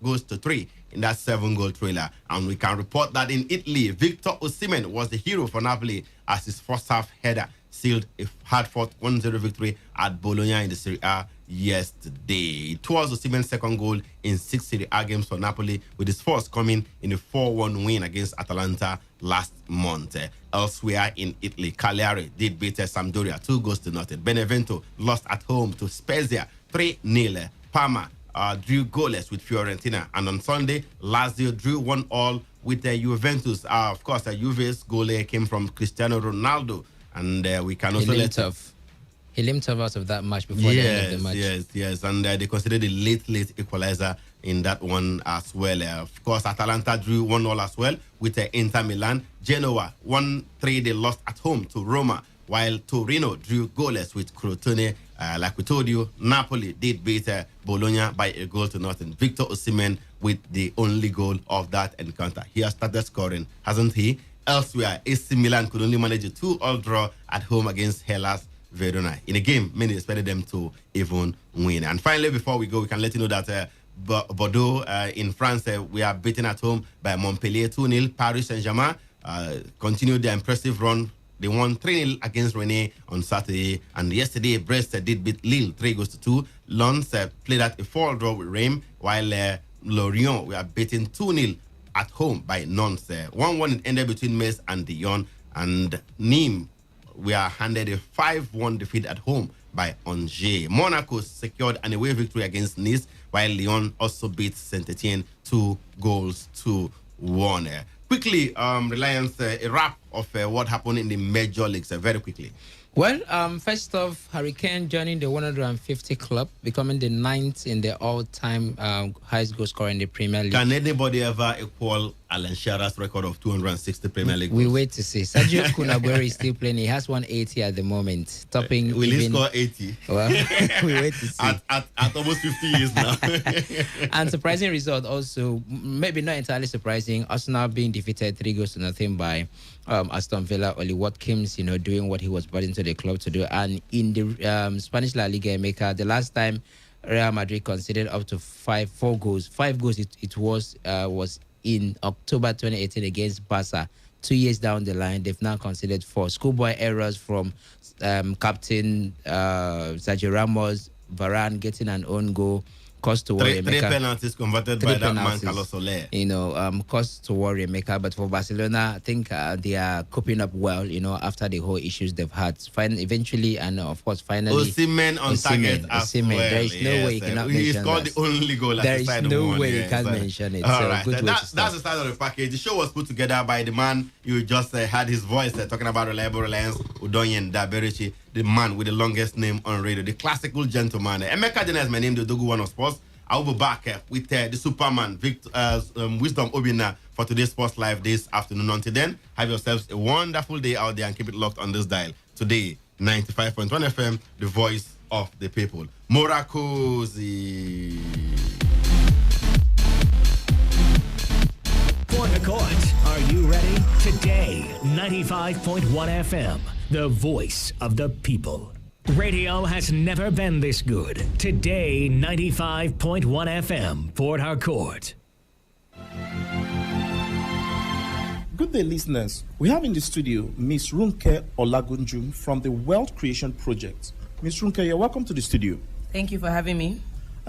4-3 in that 7-goal thriller. And we can report that in Italy, Victor Osimhen was the hero for Napoli as his first half header sealed a hard-fought 1-0 victory at Bologna in the Serie A yesterday. It was Osimhen's second goal in 6 Serie A games for Napoli, with his first coming in a 4-1 win against Atalanta last month. Elsewhere in Italy, Cagliari did beat Sampdoria 2-0. Benevento lost at home to Spezia 3-0. Parma drew goalless with Fiorentina. And on Sunday, Lazio drew 1-1 with Juventus. Of course, Juve's goal came from Cristiano Ronaldo. And we can also he limped off out of that match before the end of the match. Yes. And they considered a late equalizer in that one as well. Of course, Atalanta drew 1-1 as well with Inter Milan. Genoa 1-3, they lost at home to Roma, while Torino drew goalless with Crotone. Like we told you, Napoli did beat Bologna by 1-0. Victor Osimhen with the only goal of that encounter. He has started scoring, hasn't he? Elsewhere, AC Milan could only manage a 2-2 draw at home against Hellas Verona in a game many expected them to even win. And finally, before we go, we can let you know that Bordeaux in France, we are beaten at home by Montpellier 2-0. Paris Saint-Germain continued their impressive run. They won 3-0 against Rennes on Saturday. And yesterday, Brest did beat Lille 3-2. Lens played at a 4 draw with Reims, while Lorient were beaten 2-0 at home by Nantes. 1-1 ended between Metz and Dijon. And Nîmes, we are handed a 5-1 defeat at home by Angers. Monaco secured an away victory against Nice, while Lyon also beat Saint-Etienne 2-1. Quickly, Reliance, a wrap of what happened in the major leagues very quickly. Well, first off, Hurricane joining the 150 club, becoming the 9th in the all-time highest goal scorer in the Premier League. Can anybody ever equal Alan Shearer's record of 260 Premier League goals? We wait to see. Sergio Cunaguero is still playing. He has 180 at the moment, topping. Will he score 80? Well, we wait to see. At almost 50 years now. And surprising result also, maybe not entirely surprising, Arsenal being defeated 3-0 by Aston Villa. Oli Watkins, doing what he was brought into the club to do. And in the Spanish La Liga, the last time Real Madrid conceded up to 4 goals. 5 goals it was in October 2018 against Barca. 2 years down the line, they've now conceded 4. Schoolboy errors from captain Sergio Ramos, Varane getting an own goal, caused to worry. Three penalties converted by that man, Carlos Soler. Caused to worry Emeka. But for Barcelona, I think they are coping up well, after the whole issues they've had. Eventually, and of course, finally. Osimhen on target as well. There is no way you cannot mention He scored the only goal. There is no way you can't mention it. All right. That's the start of the package. The show was put together by the man you just had his voice talking about reliable reliance, Udonyen Daberici, the man with the longest name on radio, the classical gentleman. Emeka Dena is my name, the Dogu One of Sports. I will be back with the Superman, Wisdom Obina, for today's Sports Live this afternoon. Until then, have yourselves a wonderful day out there and keep it locked on this dial. Today, 95.1 FM, the voice of the people. Morakosi. For the court, are you ready? Today, 95.1 FM, the voice of the people. Radio has never been this good. Today, 95.1 FM, Port Harcourt. Good day, listeners. We have in the studio Miss Runke Olagunju from the Wealth Creation Project. Miss Runke, you're welcome to the studio. Thank you for having me.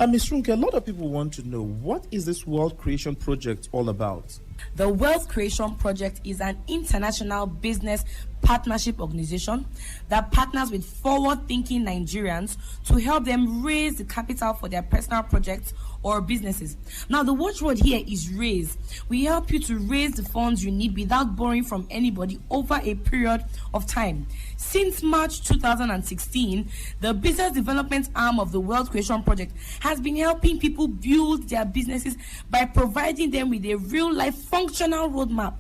Miss Runke, a lot of people want to know, what is this Wealth Creation Project all about? The Wealth Creation Project is an international business partnership organization that partners with forward-thinking Nigerians to help them raise the capital for their personal projects or businesses. Now, the watchword here is raise. We help you to raise the funds you need without borrowing from anybody over a period of time. Since March 2016, the business development arm of the Wealth Creation Project has been helping people build their businesses by providing them with a real-life functional roadmap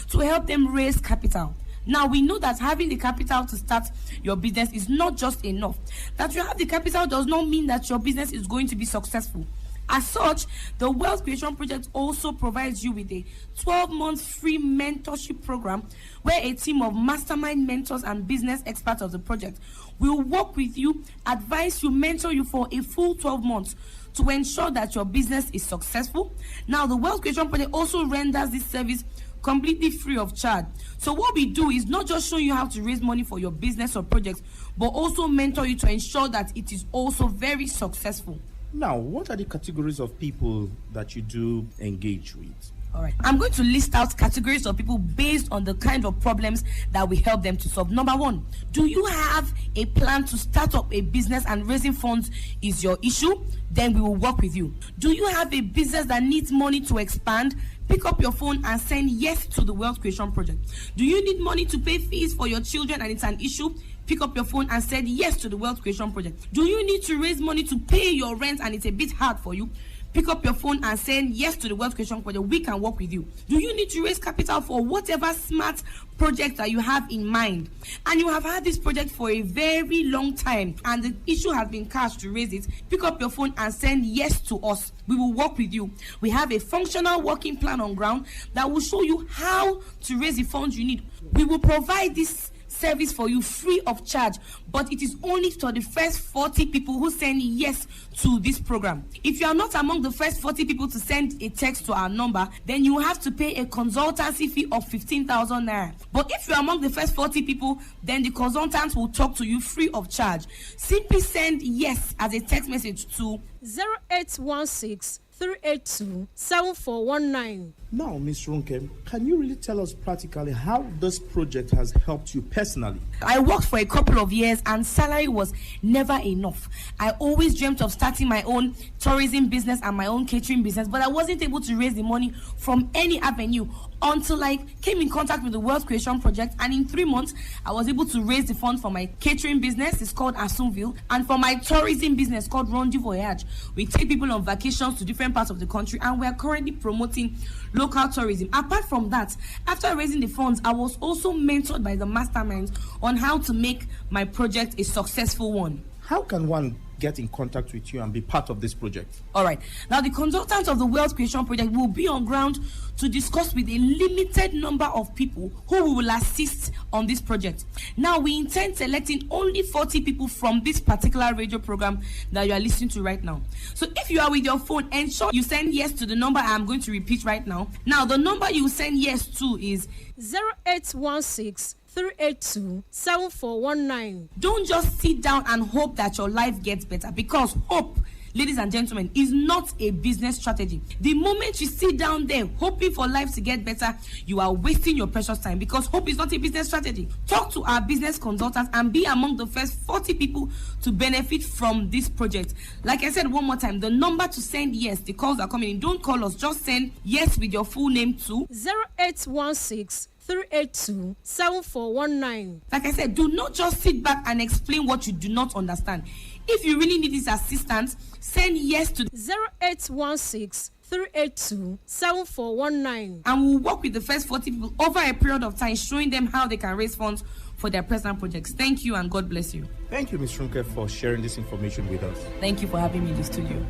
to help them raise capital. Now, we know that having the capital to start your business is not just enough. That you have the capital does not mean that your business is going to be successful. As such, the Wealth Creation Project also provides you with a 12-month free mentorship program where a team of mastermind mentors and business experts of the project will work with you, advise you, mentor you for a full 12 months to ensure that your business is successful. Now, the Wealth Creation Project also renders this service completely free of charge. So what we do is not just show you how to raise money for your business or projects, but also mentor you to ensure that it is also very successful. Now, what are the categories of people that you do engage with? All right. I'm going to list out categories of people based on the kind of problems that we help them to solve. Number 1, do you have a plan to start up a business and raising funds is your issue? Then we will work with you. Do you have a business that needs money to expand? Pick up your phone and send yes to the Wealth Creation Project. Do you need money to pay fees for your children and it's an issue? Pick up your phone and send yes to the Wealth Creation Project. Do you need to raise money to pay your rent and it's a bit hard for you? Pick up your phone and send yes to the Wealth Creation Project. We can work with you. Do you need to raise capital for whatever smart project that you have in mind? And you have had this project for a very long time and the issue has been cash to raise it. Pick up your phone and send yes to us. We will work with you. We have a functional working plan on ground that will show you how to raise the funds you need. We will provide this service for you free of charge, but it is only for the first 40 people who send yes to this program. If you are not among the first 40 people to send a text to our number, then you have to pay a consultancy fee of 15,000 naira. But if you are among the first 40 people, then the consultants will talk to you free of charge. Simply send yes as a text message to 0816 382-7419. Now, Ms. Runke, can you really tell us practically how this project has helped you personally? I worked for a couple of years and salary was never enough. I always dreamt of starting my own tourism business and my own catering business, but I wasn't able to raise the money from any avenue until I came in contact with the Wealth Creation Project, and in 3 months, I was able to raise the funds for my catering business, it's called Assunville, and for my tourism business called Rondi Voyage. We take people on vacations to different parts of the country, and we are currently promoting local tourism. Apart from that, after raising the funds, I was also mentored by the masterminds on how to make my project a successful one. how can one get in contact with you and be part of this project? All right. Now, the consultants of the Wealth Creation Project will be on ground to discuss with a limited number of people who we will assist on this project. Now, we intend selecting only 40 people from this particular radio program that you are listening to right now. So if you are with your phone, ensure you send yes to the number I am going to repeat right now. Now, the number you send yes to is 0816 382-7419. Don't just sit down and hope that your life gets better, because hope, ladies and gentlemen, is not a business strategy. The moment you sit down there hoping for life to get better, you are wasting your precious time, because hope is not a business strategy. Talk to our business consultants and be among the first 40 people to benefit from this project. Like I said one more time, the number to send yes, the calls are coming in. Don't call us, just send yes with your full name to 0816 382-7419. Like I said, do not just sit back and explain what you do not understand. If you really need this assistance, send yes to 0816 382-7419. And we'll work with the first 40 people over a period of time, showing them how they can raise funds for their personal projects. Thank you and God bless you. Thank you, Ms. Runke, for sharing this information with us. Thank you for having me in the studio.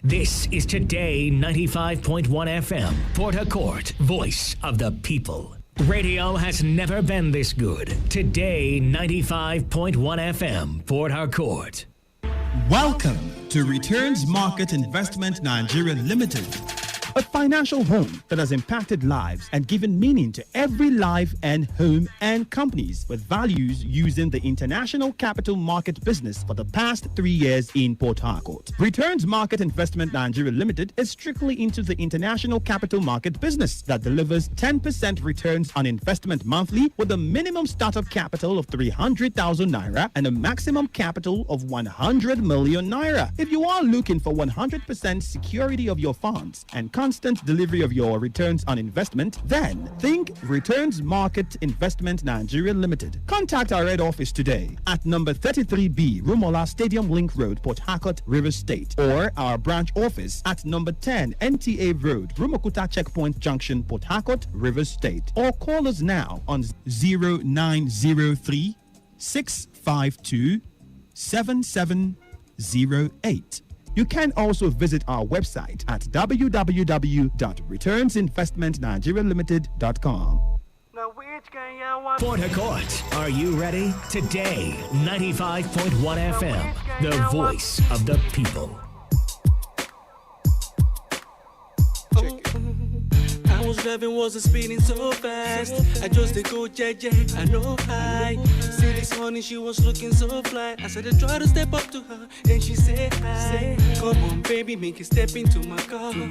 This is Today 95.1 FM, Port Harcourt, voice of the people. Radio has never been this good. Today 95.1 FM, Port Harcourt. Welcome to Returns Market Investment Nigeria Limited, a financial home that has impacted lives and given meaning to every life and home and companies with values using the international capital market business for the past 3 years in Port Harcourt. Returns Market Investment Nigeria Limited is strictly into the international capital market business that delivers 10% returns on investment monthly with a minimum startup capital of 300,000 naira and a maximum capital of 100 million naira. If you are looking for 100% security of your funds and constant delivery of your returns on investment, then think Returns Market Investment Nigeria Limited. Contact our head office today at number 33B, Rumola Stadium Link Road, Port Harcourt, Rivers State, or our branch office at number 10 NTA Road, Rumokuta Checkpoint Junction, Port Harcourt, Rivers State, or call us now on 0903 652 7708. You can also visit our website at www.returnsinvestmentnigerialimited.com. Port Harcourt, are you ready? Today, 95.1 FM, the voice of the people. I was driving, wasn't speeding so fast. I just go JJ, I know I see this honey, she was looking so fly. I said I try to step up to her, and she said hi. Come on, baby, make it step into my car. Me,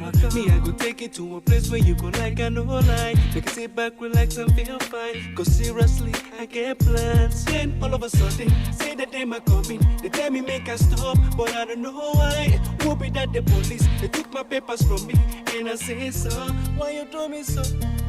I go take it to a place where you go like I know lie. Make it sit back, relax, and feel fine. Cause seriously, I get plans. Then all of a sudden, say that they might coming. They tell me make I stop, but I don't know why. Whoop it at the police, they took my papers from me, and I say so. Why you do me so?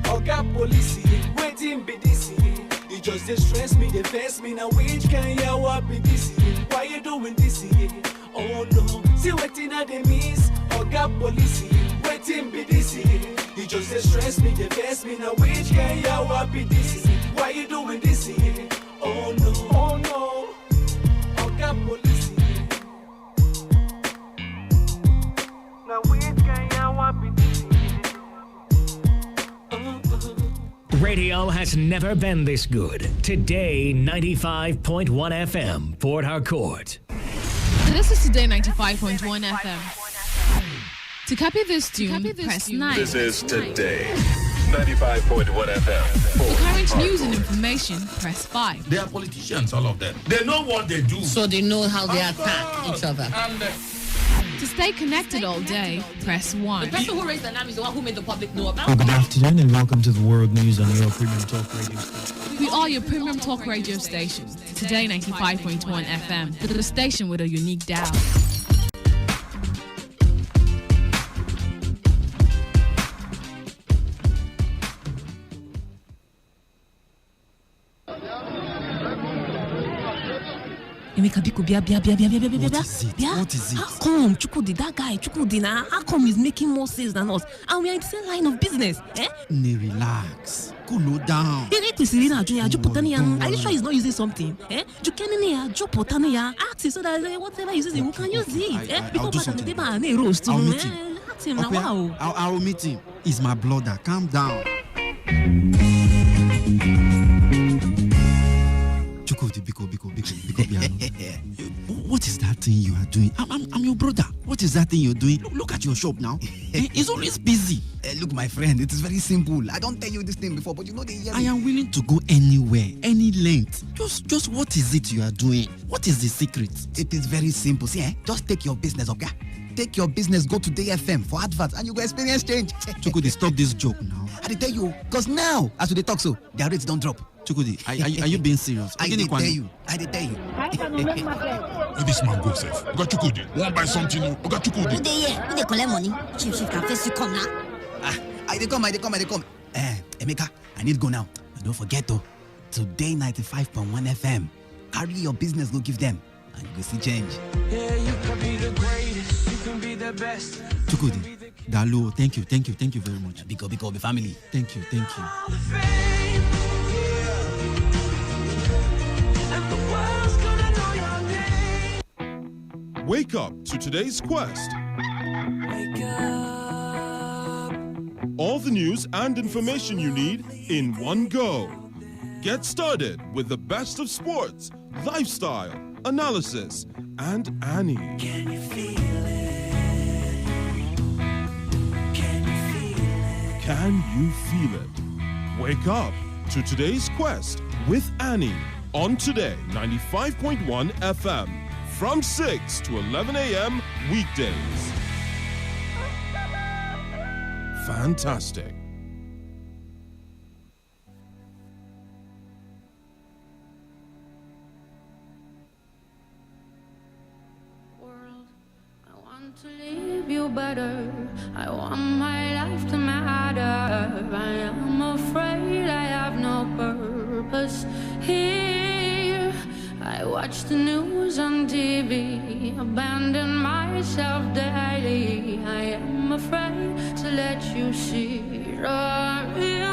Oh, got police waiting be this year. You just stress me, they vex me. Now which can you what be this year? Why you doing this year? Oh no, see waiting at the miss. Oh, got police waiting be this year. You just stress me, they vex me. Now which can you what be this year? Why you doing this year? Oh no, oh no. Oh, got police. Now which can you what be this year? Radio has never been this good. Today, 95.1 FM, Port Harcourt. This is Today 95.1 FM. To copy this tune, press 9. This is Today 95.1 FM. For current news and information, press 5. They are politicians, all of them. They know what they do. So they know how they attack each other. To stay connected all day, press 1. The person who raised the name is the one who made the public know about. Well, good afternoon and welcome to the World News on your Premium Talk Radio station. We are your Premium Talk Radio station. Today 95.1 FM, the station with a unique dial. What is it? What is it? How come Chukudi, that guy Chukudi, how come he's making more sales than us and we are in the same line of business? Relax. Cool down. Are you sure he's not using something? Ask him so that whatever he uses, we can use it. I'll do something. I'll meet him. Okay, wow. I'll meet him. He's my brother. Calm down. What is that thing you are doing? I'm your brother. What is that thing you're doing? Look at your shop now. It's always busy. Look, my friend, it is very simple. I don't tell you this thing before, but you know the I am willing to go anywhere, any length. Just what is it you are doing? What is the secret? It is very simple. See, just take your business, okay? Take your business, go to Today FM for adverts, and you go experience change. Chukudi, stop this joke now. I tell you, because now, as we talk so, their rates don't drop. Chukudi, are you being serious? I did tell you. Where this man go, Seth? You got Chukudi. Want buy something new? You got Chukudi. Who they collect money? Chief can face you come now. I come. Emeka, I need go now. But don't forget though, Today 95.1 FM. Carry your business, go give them, and you go see change. Yeah, you can be the greatest, you can be the best. Chukudi, Dalo, thank you very much. Biko, be family. Thank you. Wake up to today's quest. Wake up. All the news and information you need in one go. Get started with the best of sports, lifestyle, analysis, and Annie. Can you feel it? Can you feel it? Can you feel it? Wake up to today's quest with Annie on Today 95.1 FM from 6 to 11 a.m. weekdays. Fantastic. To leave you better, I want my life to matter. I am afraid I have no purpose here. I watch the news on TV, abandon myself daily. I am afraid to let you see the real